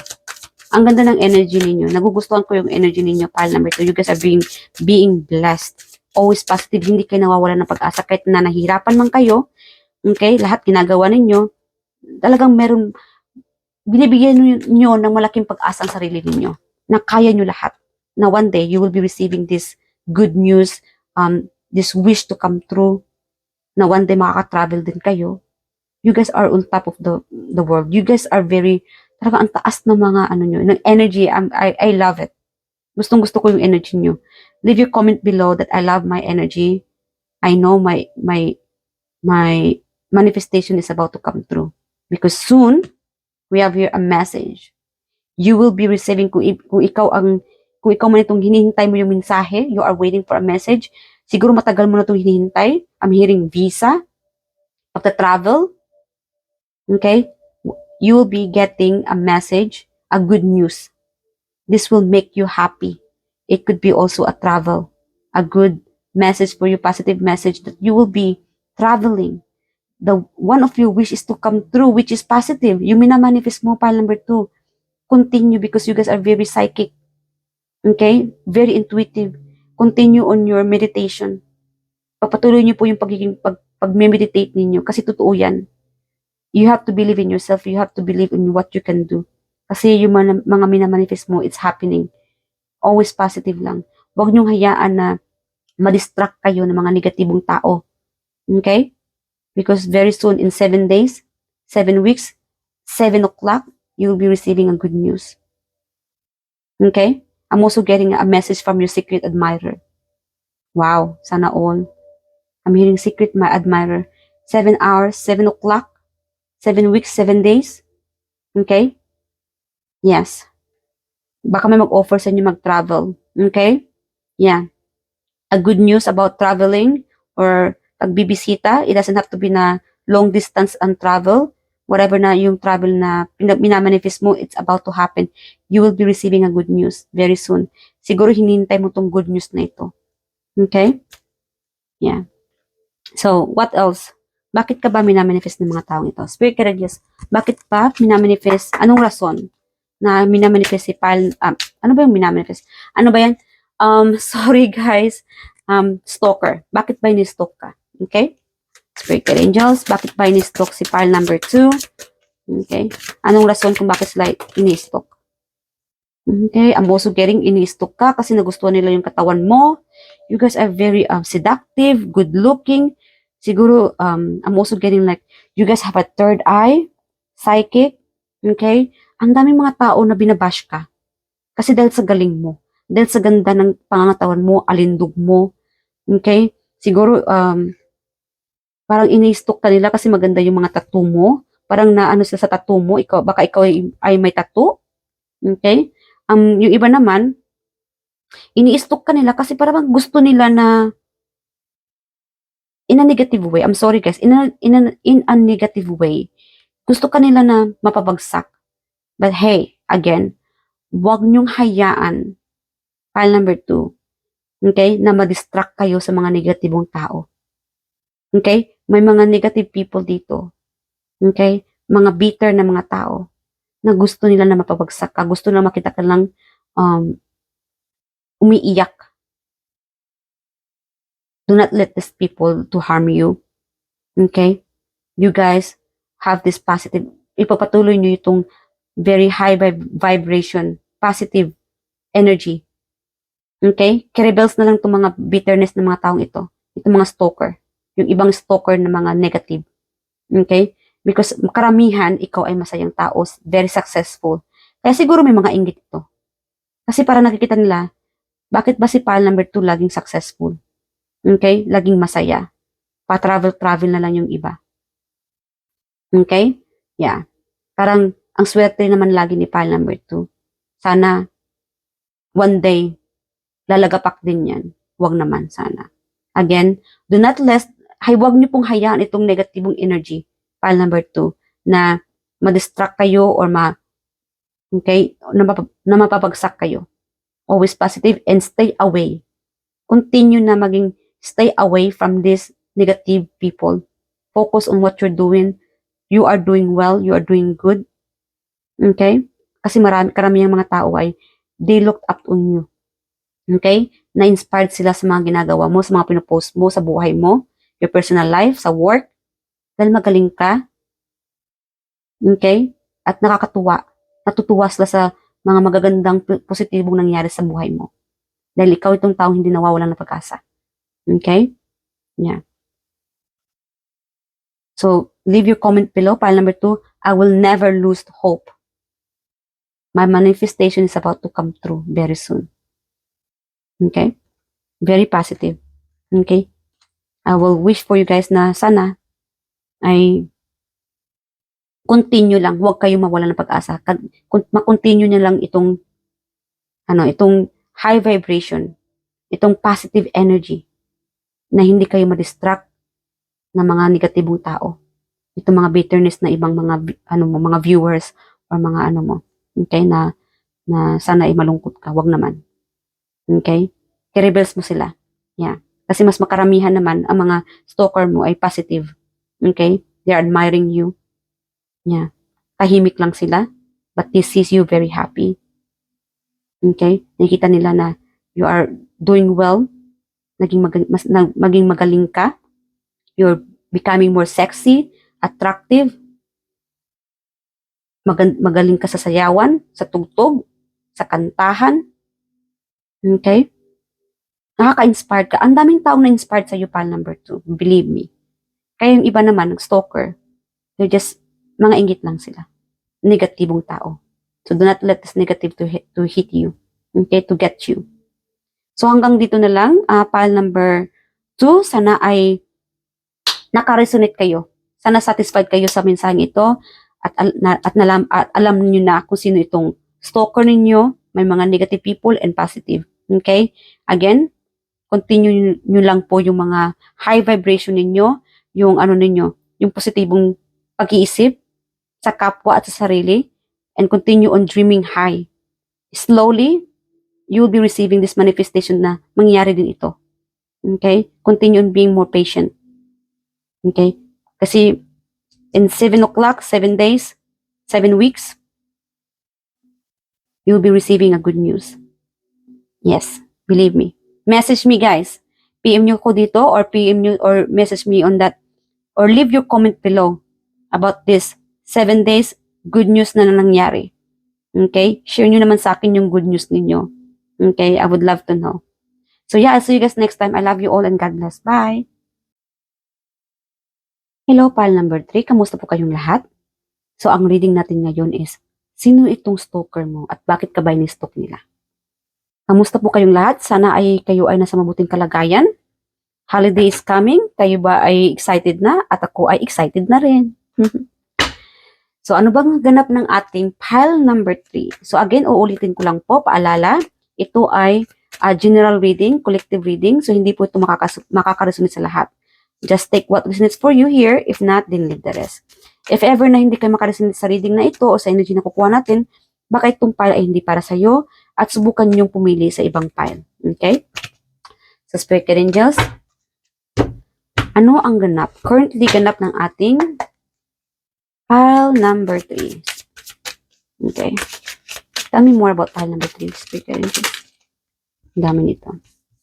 Ang ganda ng energy ninyo. Nagugustuhan ko yung energy ninyo, pile number 2. You guys are being blessed. Always positive. Hindi kayo nawawala ng pag-asa. Kahit na nahihirapan man kayo, okay, lahat ginagawa ninyo, talagang binibigyan nyo ng malaking pag-asa ang sarili ninyo. Na kaya nyo lahat. Na one day, you will be receiving this good news, this wish to come true, na one day makaka-travel din kayo. You guys are on top of the world. You guys are talaga ang taas ng mga ng energy. I love it. Gustong-gusto ko yung energy nyo. Leave your comment below that I love my energy. I know my manifestation is about to come true. Because soon, we have here a message. You will be receiving, kung ikaw man itong hinihintay mo yung mensahe, you are waiting for a message, siguro matagal mo na itong hinihintay. I'm hearing visa, travel. Okay? You will be getting a message, a good news. This will make you happy. It could be also a travel, a good message for you, positive message that you will be traveling. The one of your wish is to come true, which is positive. Yung minamanifest mo, pile number 2. Continue because you guys are very psychic. Okay? Very intuitive. Continue on your meditation. Papatuloy niyo po yung pag-meditate ninyo kasi totoo yan. You have to believe in yourself. You have to believe in what you can do. Kasi yung mga minamanifest mo, it's happening. Always positive lang. Huwag niyong hayaan na ma-distract kayo ng mga negatibong tao. Okay? Because very soon, in 7 days, 7 weeks, 7 o'clock, you will be receiving a good news. Okay? I'm also getting a message from your secret admirer. Wow, sana all. I'm hearing secret my admirer. 7 hours, 7 o'clock, 7 weeks, 7 days. Okay? Yes. Baka may mag-offer sa inyo mag-travel. Okay? Yeah. A good news about traveling or pagbibisita. It doesn't have to be na long distance and travel. Whatever na yung travel na minamanifest mo, it's about to happen. You will be receiving a good news very soon. Siguro hinihintay mo tong good news na ito. Okay? Yeah. So, what else? Bakit ka ba minamanifest ng mga taong ito? Spirit Courageous, bakit pa minamanifest? Anong rason na minamanifest si Pal? Ano ba yung minamanifest? Ano ba yan? Sorry guys. Stalker. Bakit ba ini-stalk ka? Okay? Spirit Angels, bakit ba ini-stalk si Pal number 2? Okay? Anong rason kung bakit sila ini-stalk? Okay, I'm also getting ini-stalk ka kasi nagustuhan nila yung katawan mo. You guys are very seductive, good looking. Siguro, I'm also getting like, you guys have a third eye, psychic. Okay? Ang daming mga tao na binabash ka. Kasi dahil sa galing mo. Dahil sa ganda ng pangangatawan mo, alindog mo. Okay? Siguro, parang ini-stalk ka nila kasi maganda yung mga tattoo mo. Parang naano sila sa tattoo mo. Baka ikaw ay may tattoo. Okay? Yung iba naman, ini-stalk ka nila kasi parang gusto nila na in a negative way. I'm sorry guys, in a negative way. Gusto ka nila na mapabagsak. But hey, again, wag niyong hayaan, file number 2, okay, na ma-distract kayo sa mga negatibong tao. Okay? May mga negative people dito. Okay? Mga bitter na mga tao na gusto nila na mapabagsak ka. Gusto nila makita ka lang umiiyak. Do not let these people to harm you. Okay? You guys have this positive, ipapatuloy nyo itong very high vibration, positive energy. Okay? Krebels na lang itong mga bitterness ng mga taong ito. Itong mga stalker. Yung ibang stalker na mga negative. Okay? Because karamihan, ikaw ay masayang tao, very successful. Kaya siguro may mga inggit ito. Kasi para nakikita nila, bakit ba si pal number 2 laging successful? Okay? Laging masaya. Pa-travel na lang yung iba. Okay? Yeah. Parang, ang swerte naman lagi ni pal number 2. Sana, one day, lalagapak din yan. Huwag naman, sana. Again, do not let, huwag niyo pong hayaan itong negatibong energy, pal number 2, na ma-distract kayo or okay, na mapapagsak kayo. Always positive and stay away. Continue na stay away from these negative people. Focus on what you're doing. You are doing well. You are doing good. Okay? Kasi karamihang mga tao ay they looked up on you. Okay? Na-inspired sila sa mga ginagawa mo, sa mga pinopost mo, sa buhay mo, your personal life, sa work. Dahil magaling ka. Okay? At nakakatuwa. Natutuwa sila sa mga magagandang positibong nangyari sa buhay mo. Dahil ikaw itong taong hindi nawawalan ng pag-asa. Okay? Yeah. So, leave your comment below. Pile number 2, I will never lose hope. My manifestation is about to come true very soon. Okay? Very positive. Okay? I will wish for you guys na sana ay continue lang. Huwag kayong mawala ng pag-asa. Ma-continue nyo lang itong high vibration, itong positive energy na hindi kayo ma-distract ng mga negatibong tao. Itong mga bitterness na ibang mga viewers or mga okay, na sana ay malungkot ka. Huwag naman. Okay? I-rebels mo sila. Yeah. Kasi mas makaramihan naman ang mga stalker mo ay positive. Okay? They're admiring you. Yeah. Tahimik lang sila, but they sees you very happy. Okay? Nakikita nila na you are doing well, maging magaling ka, you're becoming more sexy, attractive, magaling ka sa sayawan, sa tugtog, sa kantahan. Okay? Nakaka-inspired ka. Ang daming taong na-inspired sa iyo, pal number 2. Believe me. Kaya yung iba naman, stalker, they're just, mga inggit lang sila. Negatibong tao. So do not let this negative to hit you. okay, to get you. So hanggang dito na lang, pile number 2, sana ay naka-resonate kayo. Sana satisfied kayo sa mensaheng ito at alam niyo na kung sino itong stalker ninyo, may mga negative people and positive. Okay? Again, continue nyo lang po yung mga high vibration ninyo, yung ano ninyo, yung positibong pag-iisip sa kapwa at sa sarili, and continue on dreaming high. Slowly, you'll be receiving this manifestation na mangyayari din ito. Okay? Continue on being more patient. Okay? Kasi in 7 o'clock, 7 days, 7 weeks, you'll be receiving a good news. Yes, believe me. Message me, guys. PM nyo ko dito or PM nyo or message me on that or leave your comment below about this 7 days good news na nangyari. Okay? Share nyo naman sa akin yung good news ninyo. Okay? I would love to know. So yeah, I'll see you guys next time. I love you all and God bless. Bye! Hello, pile number 3. Kamusta po kayong lahat? So, ang reading natin ngayon is, sino itong stalker mo at bakit ka ba ni-stalk nila? Kamusta po kayong lahat? Sana ay kayo ay nasa mabuting kalagayan. Holiday is coming. Kayo ba ay excited na? At ako ay excited na rin. So, ano bang ganap ng ating pile number 3? So, again, uulitin ko lang po, paalala, ito ay general reading, collective reading. So, hindi po ito makakaresonate sa lahat. Just take what resonates for you here. If not, then leave the rest. If ever na hindi kayo makaresonate sa reading na ito o sa energy na kukuha natin, baka itong pile ay hindi para sa'yo at subukan niyong pumili sa ibang pile. Okay? So, Spirit Angels, ano ang ganap? Currently ganap ng ating pile number 3. Okay. Tell me more about pile number 3, Spirit Angels. Ang dami nito.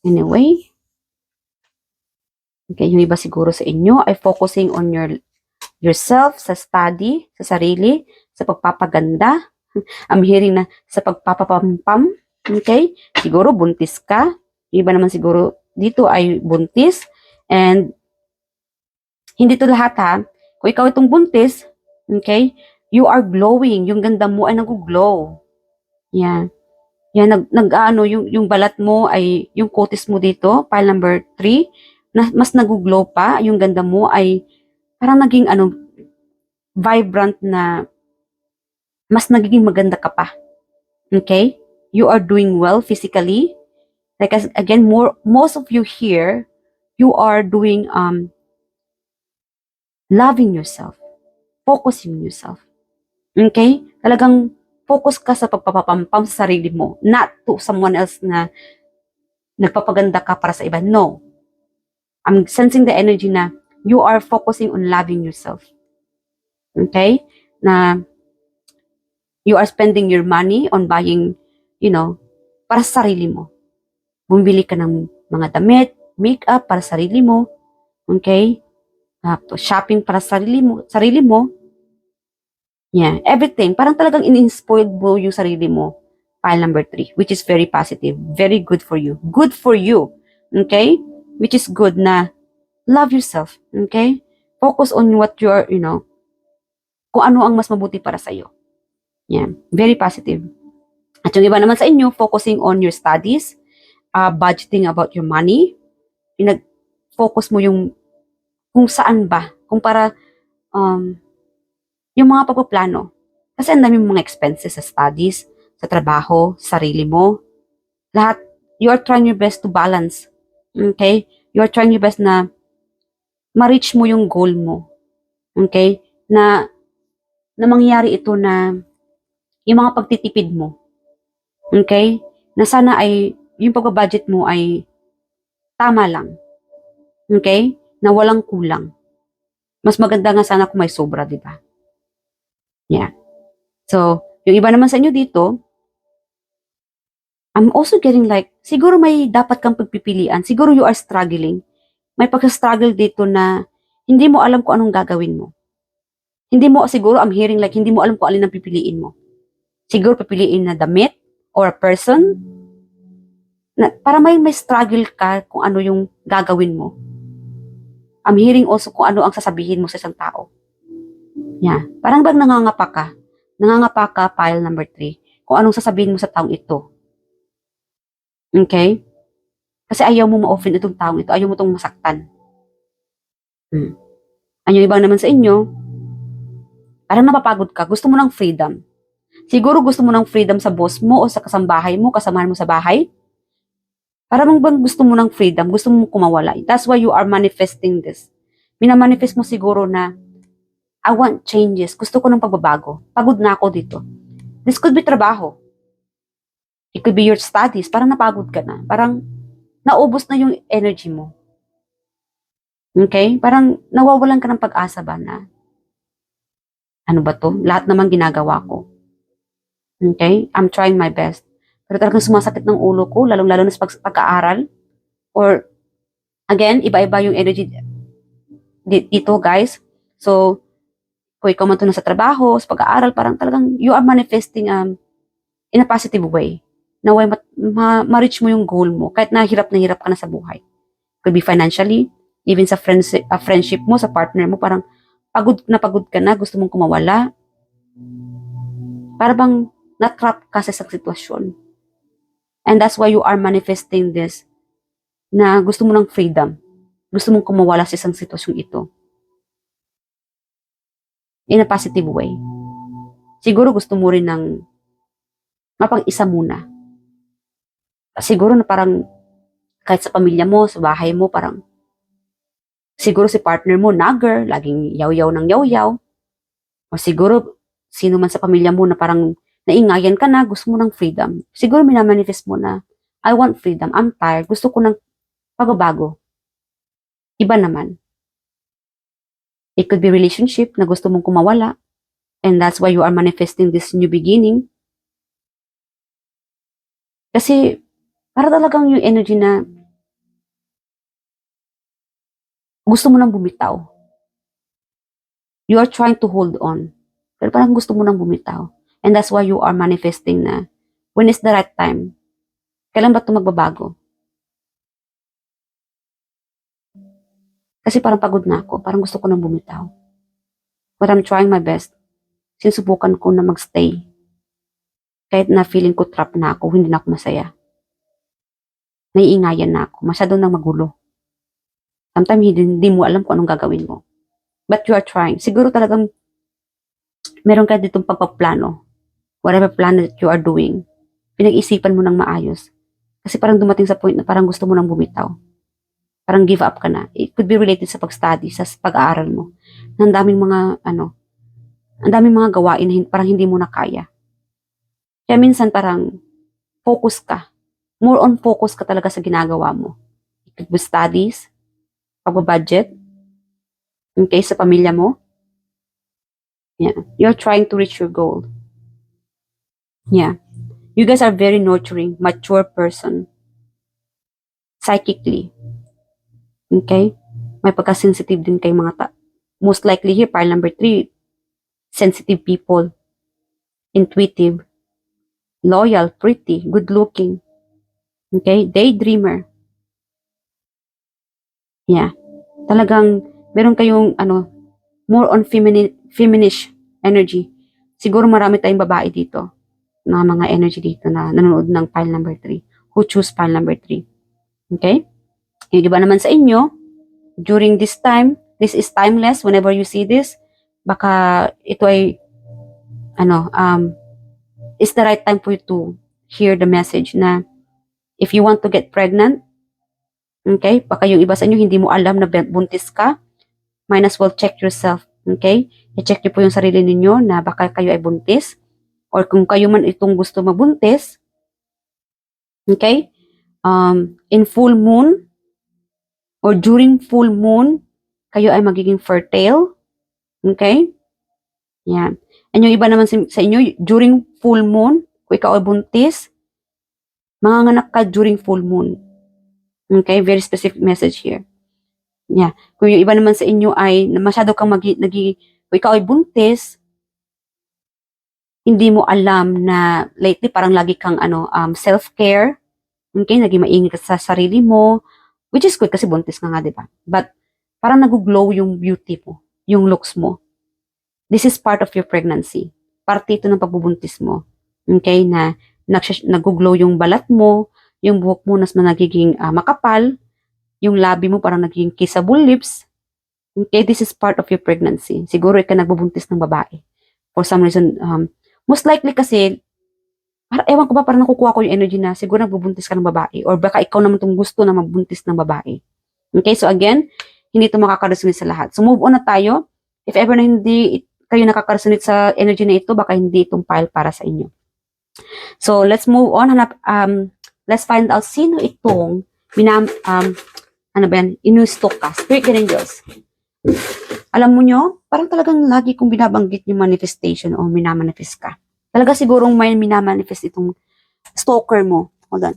Anyway, okay, yung iba siguro sa inyo ay focusing on yourself, sa study, sa sarili, sa pagpapaganda. I'm hearing na sa pagpapapampam. Okay? Siguro buntis ka. Yung iba naman siguro dito ay buntis. And hindi to lahat ha. Kung ikaw itong buntis, okay, you are glowing. Yung ganda mo ay nag-glow. Yan. Yan, yung balat mo ay, yung kutis mo dito, pile number 3, na mas nag-glow pa, yung ganda mo ay parang naging vibrant na mas nagiging maganda ka pa. Okay? You are doing well physically. Like again, most of you here, you are doing loving yourself, focusing on yourself. Okay? Talagang focus ka sa pagpapapampam sa sarili mo, not to someone else na nagpapaganda ka para sa iba. No. I'm sensing the energy na you are focusing on loving yourself. Okay? Na you are spending your money on buying, para sa sarili mo. Bumili ka ng mga damit, makeup para sa sarili mo. Okay? Shopping para sa sarili mo. Yeah, everything. Parang talagang in-spoiled mo yung sarili mo. Pile number 3, which is very positive. Very good for you. Good for you. Okay? Which is good na love yourself. Okay? Focus on what you're, kung ano ang mas mabuti para sa'yo. Yeah, very positive. At yung iba naman sa inyo, focusing on your studies, budgeting about your money, pinag-focus mo yung kung saan ba, kung para, yung mga pagpaplano. Kasi ang dami mga expenses sa studies, sa trabaho, sarili mo. Lahat, you are trying your best to balance. Okay? You are trying your best na ma-reach mo yung goal mo. Okay? Na mangyari ito na yung mga pagtitipid mo. Okay? Na sana ay yung pagbabudget mo ay tama lang. Okay? Na walang kulang. Mas maganda nga sana kung may sobra, di ba? Yeah. So, yung iba naman sa inyo dito, I'm also getting like, siguro may dapat kang pagpipilian. Siguro you are struggling. May pagka-struggle dito na hindi mo alam kung anong gagawin mo. Hindi mo, siguro I'm hearing like, hindi mo alam kung alin ang pipiliin mo. Siguro pipiliin na damit or a person. Na, para may struggle ka kung ano yung gagawin mo. I'm hearing also kung ano ang sasabihin mo sa isang tao. Yeah. Parang bang nangangapa ka? Nangangapa ka, pile number 3. Kung anong sasabihin mo sa taong ito. Okay? Kasi ayaw mo ma-offend itong taong ito. Ayaw mo itong masaktan. Ang yung ibang naman sa inyo, parang napapagod ka. Gusto mo ng freedom. Siguro gusto mo ng freedom sa boss mo o sa kasambahay mo, kasamahan mo sa bahay. Para bang gusto mo ng freedom, gusto mo kumawala. That's why you are manifesting this. Minamanifest mo siguro na, I want changes. Gusto ko ng pagbabago. Pagod na ako dito. This could be trabaho. It could be your studies. Parang napagod ka na. Parang naubos na yung energy mo. Okay? Parang nawawalan ka ng pag-asa ba na, ano ba to? Lahat naman ginagawa ko. Okay? I'm trying my best. Pero talagang sumasakit ng ulo ko, lalong-lalo na sa pag-aaral. Or, again, iba-iba yung energy dito, guys. So, kung ikaw man to na sa trabaho, sa pag-aaral, parang talagang you are manifesting in a positive way. Na way ma-reach mo yung goal mo, kahit na hirap ka na sa buhay. Could be financially, even sa friendship mo, sa partner mo, parang pagod ka na, gusto mong kumawala. Para bang na-trap ka sa isang sitwasyon. And that's why you are manifesting this, na gusto mo ng freedom. Gusto mong kumawala sa isang sitwasyong ito. In a positive way. Siguro gusto mo rin ng mapang-isa muna. Siguro na parang kahit sa pamilya mo, sa bahay mo, parang siguro si partner mo, nagger, laging yaw-yaw ng yaw-yaw. O siguro, sino man sa pamilya mo na parang naingayan ka na, gusto mo ng freedom. Siguro minamanifest mo na, I want freedom, I'm tired, gusto ko ng pagbabago. Iba naman. It could be relationship na gusto mong kumawala, and that's why you are manifesting this new beginning. Kasi, para talagang yung energy na gusto mo nang bumitaw. You are trying to hold on. Pero parang gusto mo nang bumitaw. And that's why you are manifesting na when is the right time? Kailan ba ito magbabago? Kasi parang pagod na ako. Parang gusto ko nang bumitaw. But I'm trying my best. Sinusubukan ko na magstay. Kahit na feeling ko trap na ako, hindi na ako masaya. Naiingayan na ako. Masyado nang magulo. Sometimes hindi mo alam kung anong gagawin mo. But you are trying. Siguro talagang meron ka ditong pagpaplano. Whatever plan that you are doing, pinag-isipan mo ng maayos. Kasi parang dumating sa point na parang gusto mo nang bumitaw. Parang give up ka na. It could be related sa pag-study, sa pag-aaral mo. Ang daming mga gawain na parang hindi mo na kaya. Kaya minsan parang focus ka. More on focus ka talaga sa ginagawa mo. It could be studies, pag-budget, in case sa pamilya mo. Yeah. You're trying to reach your goal. Yeah. You guys are very nurturing, mature person. Psychically. Okay? May pagka-sensitive din kay mga most likely here, pile number 3, sensitive people, intuitive, loyal, pretty, good-looking. Okay? Daydreamer. Yeah. Talagang meron kayong more on feminish energy. Siguro marami tayong babae dito na mga energy dito na nanonood ng pile number 3 who choose pile number 3. Okay? Yung iba naman sa inyo, during this time, this is timeless. Whenever you see this, baka ito ay it's the right time for you to hear the message na if you want to get pregnant, okay, baka yung iba sa inyo hindi mo alam na buntis ka, might as well check yourself, okay? I-check niyo po yung sarili ninyo na baka kayo ay buntis, or kung kayo man itong gusto mabuntis, okay? In full moon, or during full moon, kayo ay magiging fertile, okay? Yan. And yung iba naman sa inyo, during full moon, kung ikaw ay buntis, manganganak ka during full moon. Okay? Very specific message here. Yeah. Kung yung iba naman sa inyo ay masyado kang kung ikaw ay buntis, hindi mo alam na lately parang lagi kang self-care. Okay? Naging maingat ka sa sarili mo, which is good kasi buntis ka nga, di ba? But parang nag-glow yung beauty mo, yung looks mo. This is part of your pregnancy. Parte ito ng pagbubuntis mo. Okay? Na nag-glow yung balat mo, yung buhok mo mas nagiging makapal, yung labi mo parang nagiging kissable lips. Okay, this is part of your pregnancy. Siguro ikaw nagbubuntis ng babae. For some reason, most likely kasi, ewan ko ba, parang nakukuha ko yung energy na siguro nagbubuntis ka ng babae. Or baka ikaw naman itong gusto na magbuntis ng babae. Okay, so again, hindi ito makakaresonate sa lahat. So move on na tayo. If ever na hindi kayo nakakaresonate sa energy na ito, baka hindi itong file para sa inyo. So let's move on. Let's find out sino itong ano ba yan, inustock ka. Spirit and angels. Alam mo nyo, parang talagang lagi kong binabanggit yung manifestation o minamanifest ka. Talaga sigurong may minamanifest itong stalker mo. Hold on.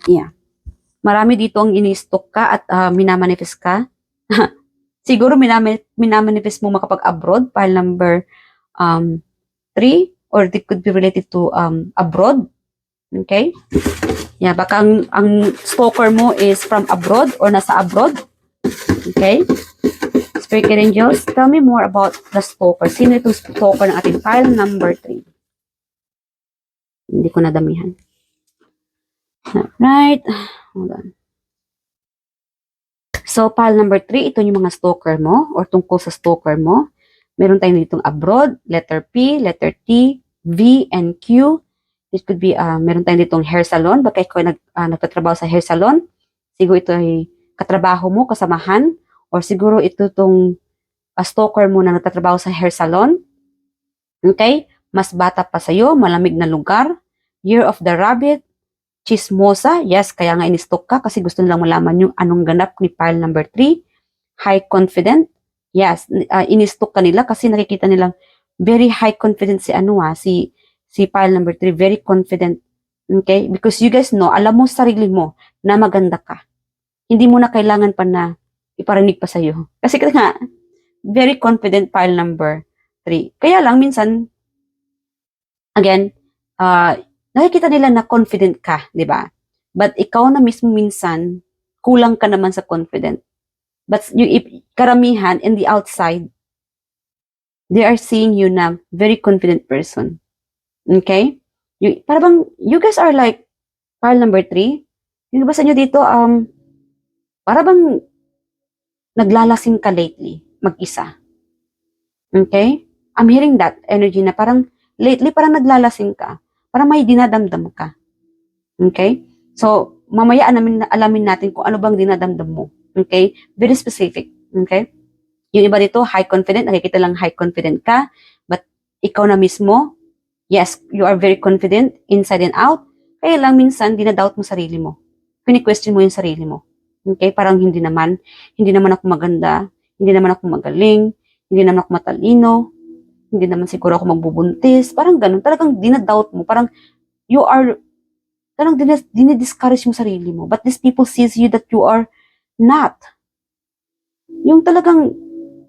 Yeah. Marami dito ang ini-stalk ka at minamanifest ka. Siguro minamanifest mo makapag-abroad, file number 3, or it could be related to abroad. Okay? Yeah, baka ang stalker mo is from abroad or nasa abroad. Okay? Spirit angels, tell me more about the stalker. Sino itong stalker ng ating file number 3? Hindi ko nadamihan. Right. Hold on. So, file number 3, ito yung mga stalker mo or tungkol sa stalker mo. Meron tayong ditong abroad, letter P, letter T, V, and Q. It could be, meron tayong ditong hair salon. Baka ikaw nagtatrabaho sa hair salon. Siguro ito ay katrabaho mo, kasamahan. Or siguro ito itong stalker mo na nagtatrabaho sa hair salon. Okay? Mas bata pa sa'yo, malamig na lugar. Year of the rabbit. Chismosa, yes, kaya nga in-stalk ka kasi gusto nilang malaman yung anong ganap ni file number 3. High confident, yes, in-stalk ka nila kasi nakikita nilang very high confident si file number 3, very confident. Okay? Because you guys know, alam mo sarili mo na maganda ka. Hindi mo na kailangan pa na iparinig pa sa'yo. Kasi nga, very confident file number 3. Kaya lang, minsan, again, nakikita nila na confident ka, di ba? But ikaw na mismo minsan, kulang ka naman sa confident. But yung karamihan in the outside, they are seeing you na very confident person. Okay? Parang you guys are like file number 3. Yung ba sa inyo dito, parang naglalasing ka lately, mag-isa. Okay? I'm hearing that energy na parang lately parang naglalasing ka. Parang may dinadamdam ka. Okay? So, mamaya alamin natin kung ano bang dinadamdam mo. Okay? Very specific. Okay? Yung iba dito, high confident. Nakikita lang high confident ka. But, ikaw na mismo, yes, you are very confident inside and out. Kaya lang minsan, dinadoubt mo sarili mo. Pini-question mo yung sarili mo. Okay? Parang hindi naman ako maganda. Hindi naman ako magaling. Hindi naman ako matalino. Hindi naman siguro ako magbubuntis. Parang ganun. Talagang dinadoubt mo. Parang parang dinidiscourage mo sarili mo. But these people sees you that you are not. Yung talagang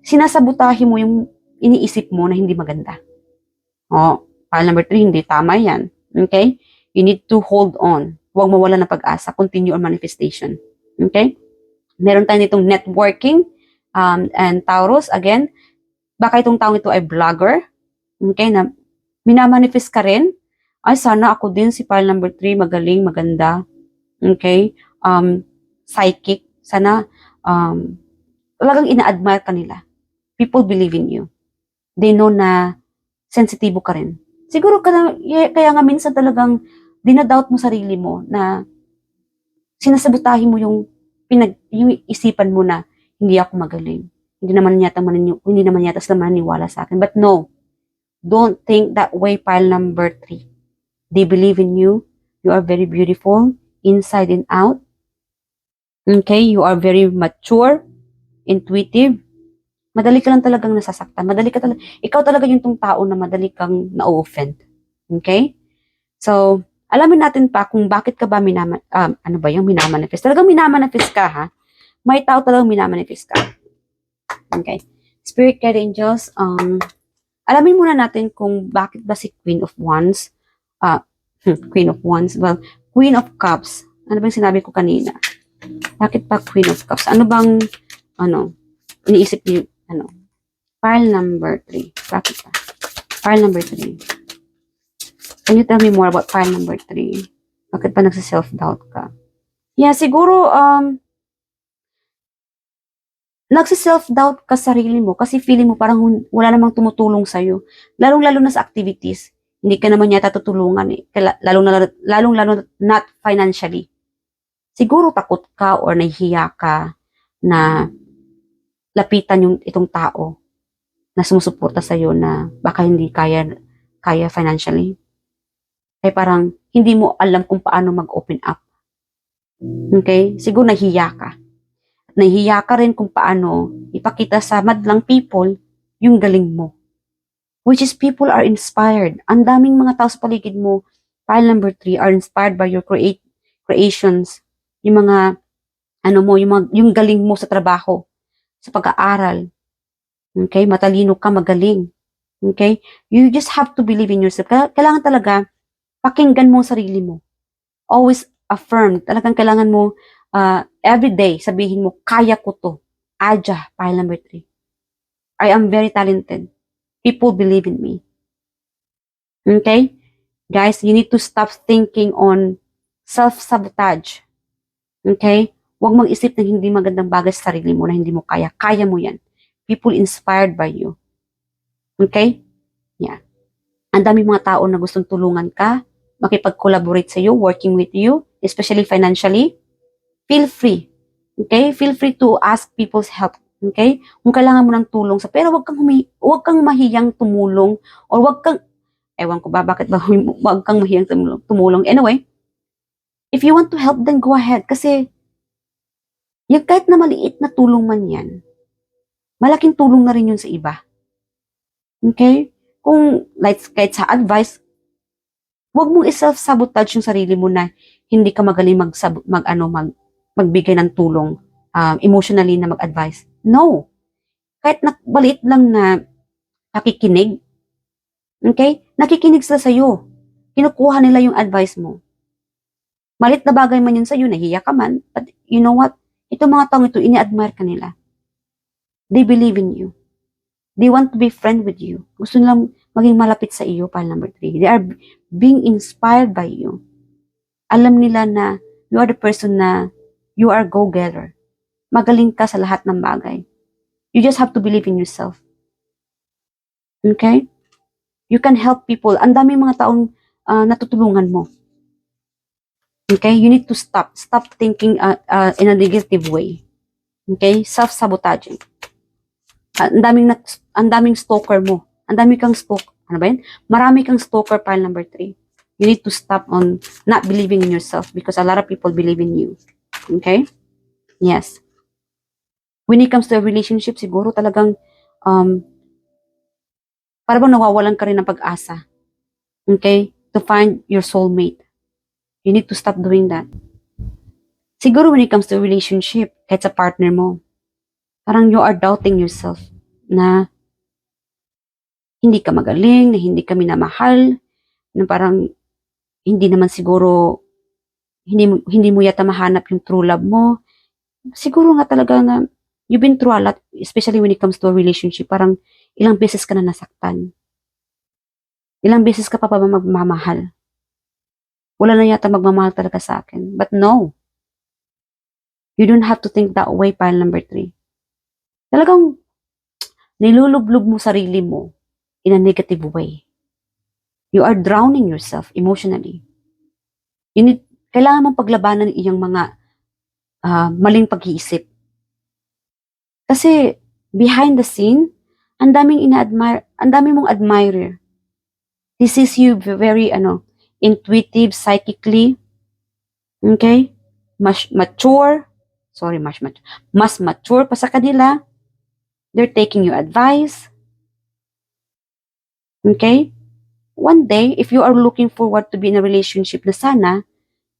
sinasabotahe mo yung iniisip mo na hindi maganda. File number 3, hindi tama yan. Okay? You need to hold on. Huwag mawala ng pag-asa. Continue on manifestation. Okay? Meron tayo nitong networking and Taurus. Again, baka itong taong ito ay vlogger. Okay, na minamanifest ka rin. Ay, sana ako din si file number 3, magaling, maganda. Okay, psychic. Sana, talagang ina-admire ka nila. People believe in you. They know na sensitibo ka rin. Siguro kaya nga minsan talagang dinadoubt mo sarili mo na sinasabotahin mo yung isipan mo na hindi ako magaling. Hindi naman yata sila maniniwala sa akin. But no, don't think that way, file number 3. They believe in you. You are very beautiful, inside and out. Okay, you are very mature, intuitive. Madali ka lang talagang nasasaktan. Ikaw talaga yung tao na madali kang na-offend. Okay? So, alamin natin pa kung bakit ka ba minamanifest. Talagang minamanifest ka, ha? May tao talagang minamanifest ka. Okay. Spirit guide angels, alamin muna natin kung bakit ba si Queen of Wands, Queen of Wands, well, Queen of Cups, ano bang sinabi ko kanina? Bakit pa Queen of Cups? Ano bang, iniisip niyo, file number 3, bakit pa? File number 3. Can you tell me more about file number 3? Bakit pa nagsi-self-doubt ka? Yeah, siguro, nagsi-self-doubt ka sa sarili mo kasi feeling mo parang wala namang tumutulong sa'yo. Lalong-lalo na sa activities. Hindi ka naman yata tutulungan eh. Lalong-lalo not financially. Siguro takot ka or nahihiya ka na lapitan itong tao na sumusuporta sa'yo na baka hindi kaya financially. Kaya parang hindi mo alam kung paano mag-open up. Okay? Siguro nahihiya ka. Nahihiya ka rin kung paano ipakita sa madlang people yung galing mo. Which is people are inspired. Ang daming mga tao sa paligid mo, pile number 3, are inspired by your creations. Yung mga, yung galing mo sa trabaho, sa pag-aaral. Okay? Matalino ka, magaling. Okay? You just have to believe in yourself. Kailangan talaga, pakinggan mo ang sarili mo. Always affirm. Talagang kailangan mo, every day, sabihin mo, kaya ko to. Aja, pile number 3. I am very talented. People believe in me. Okay? Guys, you need to stop thinking on self-sabotage. Okay? Huwag mag-isip ng hindi magandang bagay sa sarili mo na hindi mo kaya. Kaya mo yan. People inspired by you. Okay? Yeah. Ang dami mga tao na gustong tulungan ka, makipag-collaborate sa iyo, working with you, especially financially. Feel free. Okay? Feel free to ask people's help. Okay? Kung kailangan mo ng tulong pero wag kang mahiyang tumulong or ewan ko ba bakit ba wag kang mahiyang tumulong. Anyway, if you want to help, then go ahead. Kasi yung kahit na maliit na tulong man yan, malaking tulong na rin yun sa iba. Okay? Kung kahit sa advice, wag mong i-self-sabotage yung sarili mo na hindi ka magaling magbigay ng tulong emotionally na mag-advise. No. Kahit maliit lang na nakikinig, okay? Nakikinig sila sa'yo. Kinukuha nila yung advice mo. Maliit na bagay man yun sa'yo, nahiya ka man, but you know what? Itong mga taong ito, ini-admire ka nila. They believe in you. They want to be friend with you. Gusto nilang maging malapit sa iyo, pile number 3. They are being inspired by you. Alam nila na you are the person na you are go-getter. Magaling ka sa lahat ng bagay. You just have to believe in yourself. Okay? You can help people. Ang daming mga taong natutulungan mo. Okay? You need to stop. Stop thinking in a negative way. Okay? Self-sabotaging. Ang daming stalker mo. Ang dami kang ano ba yun? Marami kang stalker, pile number 3. You need to stop on not believing in yourself because a lot of people believe in you. Okay? Yes. When it comes to a relationship, siguro talagang para bang nawawalan ka rin ng pag-asa. Okay? To find your soulmate. You need to stop doing that. Siguro when it comes to a relationship, kahit sa partner mo, parang you are doubting yourself na hindi ka magaling, na hindi ka minamahal, na parang hindi naman siguro, hindi mo yata mahanap yung true love mo. Siguro nga talaga na you've been through a lot, especially when it comes to a relationship, parang ilang beses ka na nasaktan. Ilang beses ka pa magmamahal. Wala na yata magmamahal talaga sa akin. But no. You don't have to think that way, pile number 3. Talagang nilulublog mo sarili mo in a negative way. You are drowning yourself emotionally. Kailangan mong paglabanan ng iyong mga maling pag-iisip. Kasi behind the scene, ang daming mong admirer. This is you very intuitive, psychically, okay? Mas mature pa sa kanila. They're taking your advice. Okay? One day, if you are looking forward to be in a relationship na sana,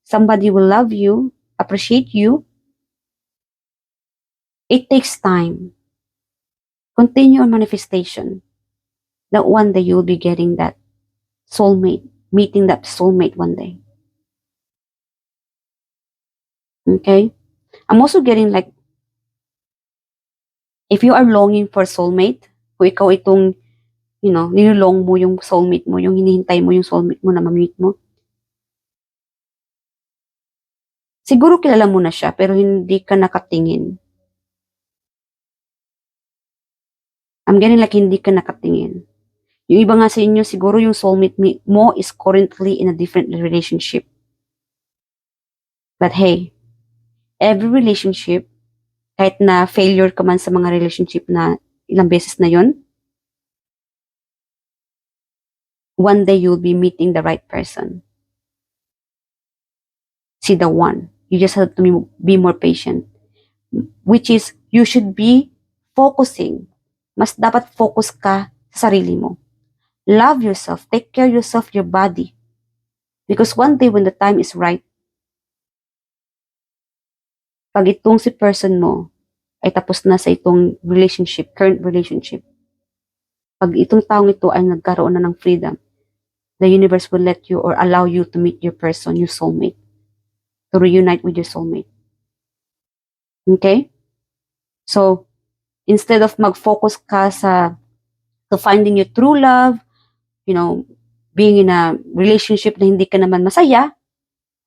somebody will love you, appreciate you, it takes time. Continue your manifestation. That one day you will be getting that soulmate, meeting that soulmate one day. Okay? I'm also getting like, if you are longing for soulmate, kung ikaw itong, nilolong mo yung soulmate mo, yung hinihintay mo yung soulmate mo na ma-meet mo, Siguro kilala mo na siya, pero hindi ka nakatingin. I'm getting like hindi ka nakatingin. Yung iba nga sa inyo, siguro yung soulmate mo is currently in a different relationship. But hey, every relationship, kahit na failure ka man sa mga relationship na ilang beses na yon, one day you'll be meeting the right person. See the one. You just have to be more patient. Which is, you should be focusing. Mas dapat focus ka sa sarili mo. Love yourself. Take care of yourself, your body. Because one day when the time is right, pag itong si person mo ay tapos na sa itong relationship, current relationship, pag itong taong ito ay nagkaroon na ng freedom, the universe will let you or allow you to meet your person, your soulmate, to reunite with your soulmate. Okay? So, instead of mag-focus ka to finding your true love, being in a relationship na hindi ka naman masaya,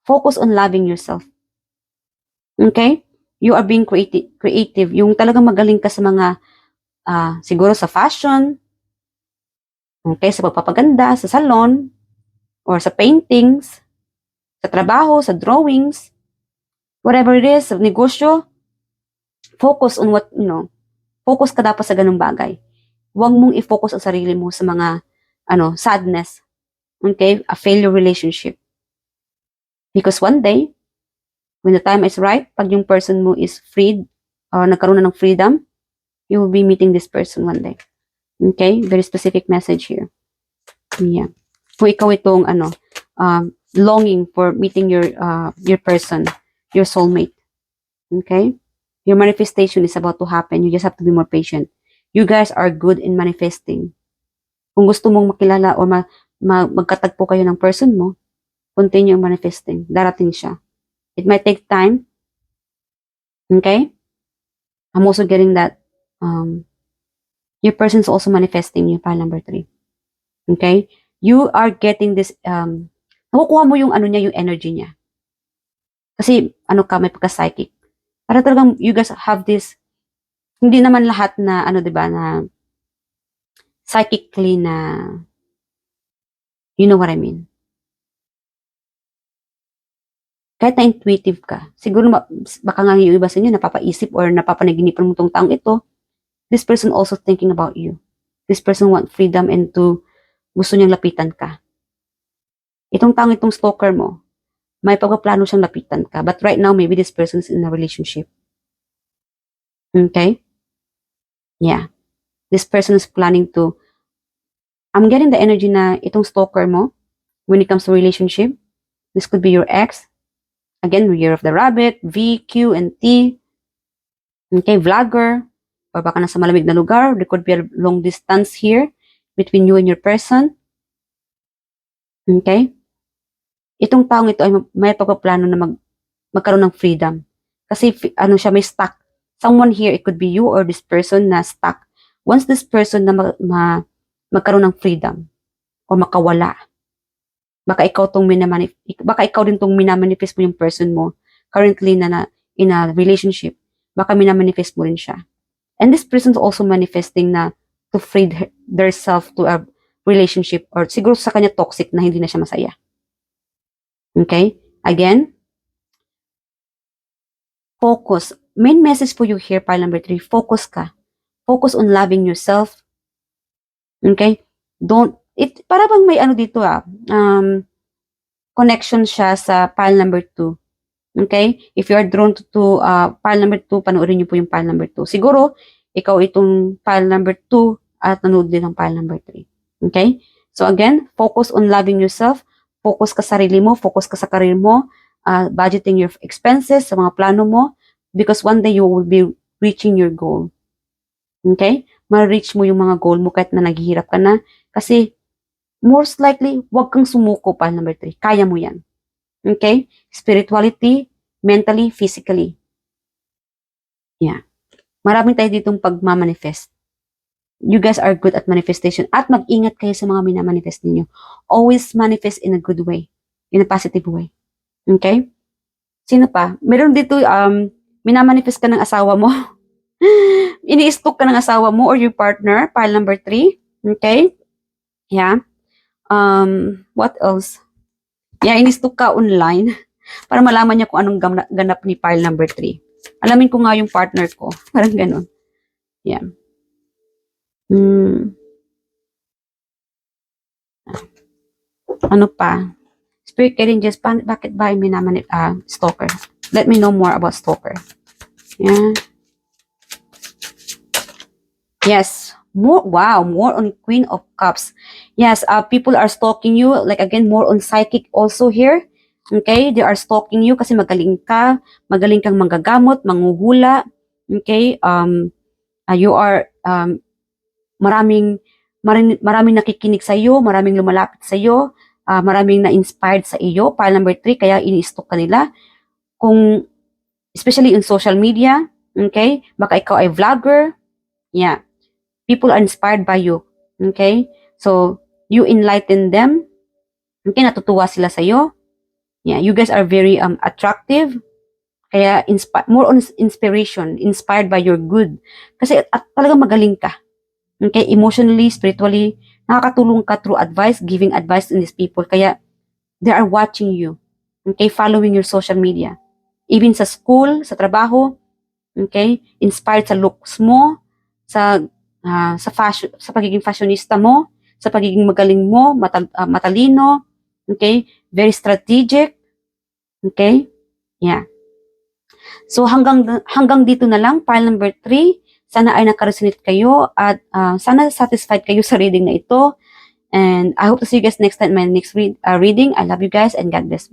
focus on loving yourself. Okay? You are being creative. Yung talagang magaling ka sa mga, siguro sa fashion, okay, sa pagpapaganda, sa salon, or sa paintings, sa trabaho, sa drawings, whatever it is, sa negosyo, focus on focus ka dapat sa ganung bagay. Huwag mong i-focus ang sarili mo sa mga, sadness, okay, a failure relationship. Because one day, when the time is right, pag yung person mo is freed, or nagkaroon na ng freedom, you will be meeting this person one day. Okay? Very specific message here. Yeah. Kung ikaw itong, longing for meeting your person, your soulmate. Okay? Your manifestation is about to happen. You just have to be more patient. You guys are good in manifesting. Kung gusto mong makilala or magkatagpo kayo ng person mo, continue manifesting. Darating siya. It might take time. Okay? I'm also getting that your person is also manifesting yung pile number 3. Okay? You are getting this, nakukuha mo yung yung energy niya. Kasi, may pagka-psychic. Para talagang you guys have this, hindi naman lahat na, diba, na psychically na, you know what I mean? Kahit na intuitive ka, siguro baka nga yung iba sa inyo napapaisip or napapanaginipan mo tong taong ito, this person also thinking about you. This person want freedom and gusto niyang lapitan ka. Itong taong itong stalker mo, may pagpaplano siyang lapitan ka. But right now, maybe this person is in a relationship. Okay? Yeah. This person is planning to, I'm getting the energy na itong stalker mo, when it comes to relationship, this could be your ex. Again, Year of the Rabbit, V, Q, and T. Okay, vlogger. Or baka nasa malamig na lugar. There could be a long distance here between you and your person. Okay? Itong taong ito ay may pagpaplano na magkaroon ng freedom. Kasi siya may stuck. Someone here, it could be you or this person na stuck. Once this person na magkaroon ng freedom or makawala, baka ikaw din tong minamanifest mo yung person mo currently na in a relationship. Baka minamanifest mo rin siya. And this person is also manifesting na to free their self to a relationship or siguro sa kanya toxic na hindi na siya masaya. Okay? Again, focus. Main message for you here, pile number 3, focus ka. Focus on loving yourself. Okay? Para bang may dito connection siya sa pile number 2. Okay? If you are drawn to pile number 2, panoorin niyo po yung pile number 2. Siguro, ikaw itong pile number 2 at nanood din ng pile number 3. Okay? So again, focus on loving yourself. Focus ka sa sarili mo. Focus ka sa career mo. Budgeting your expenses, sa mga plano mo. Because one day you will be reaching your goal. Okay? Ma-reach mo yung mga goal mo kahit na naghihirap ka na. Kasi, most likely, huwag kang sumuko, pile number 3. Kaya mo yan. Okay? Spirituality, mentally, physically. Yeah. Maraming tayo ditong pagmamanifest. You guys are good at manifestation. At mag-ingat kayo sa mga minamanifest ninyo. Always manifest in a good way. In a positive way. Okay? Sino pa? Meron dito, minamanifest ka ng asawa mo. Ini-stalk ka ng asawa mo or your partner, pile number 3. Okay? Yeah. What else? Yeah, ini-stalk ka online para malaman niya kung anong ganap ni pile number 3. Alamin ko nga yung partner ko. Parang ganun. Yeah. Ano pa? Spirit guiding just bakit ba yung stalker? Let me know more about stalker. Yeah. Yes. More on Queen of Cups. Yes, people are stalking you. Like again, more on psychic also here. Okay, they are stalking you kasi magaling kang manggagamot, manghuhula. Okay, you are maraming nakikinig sa iyo, maraming lumalapit sa iyo, maraming na-inspired sa iyo. Pile number 3, kaya ini-stalk ka nila. Kung especially in social media, okay? Baka ikaw ay vlogger. Yeah. People are inspired by you. Okay? So, you enlighten them. Okay, natutuwa sila sa iyo. Yeah, you guys are very attractive. Kaya more on inspiration, inspired by your good. Kasi at talagang magaling ka. Okay, emotionally, spiritually, nakakatulong ka through advice, giving advice to these people. Kaya they are watching you. Okay, following your social media. Even sa school, sa trabaho, okay, inspired sa looks mo, sa fashion, sa pagiging fashionista mo, sa pagiging magaling mo, matalino, okay, very strategic, okay, yeah. So hanggang dito na lang, pile number 3. Sana ay nakaresonate kayo at sana satisfied kayo sa reading na ito. And I hope to see you guys next time in my next reading. I love you guys and God bless.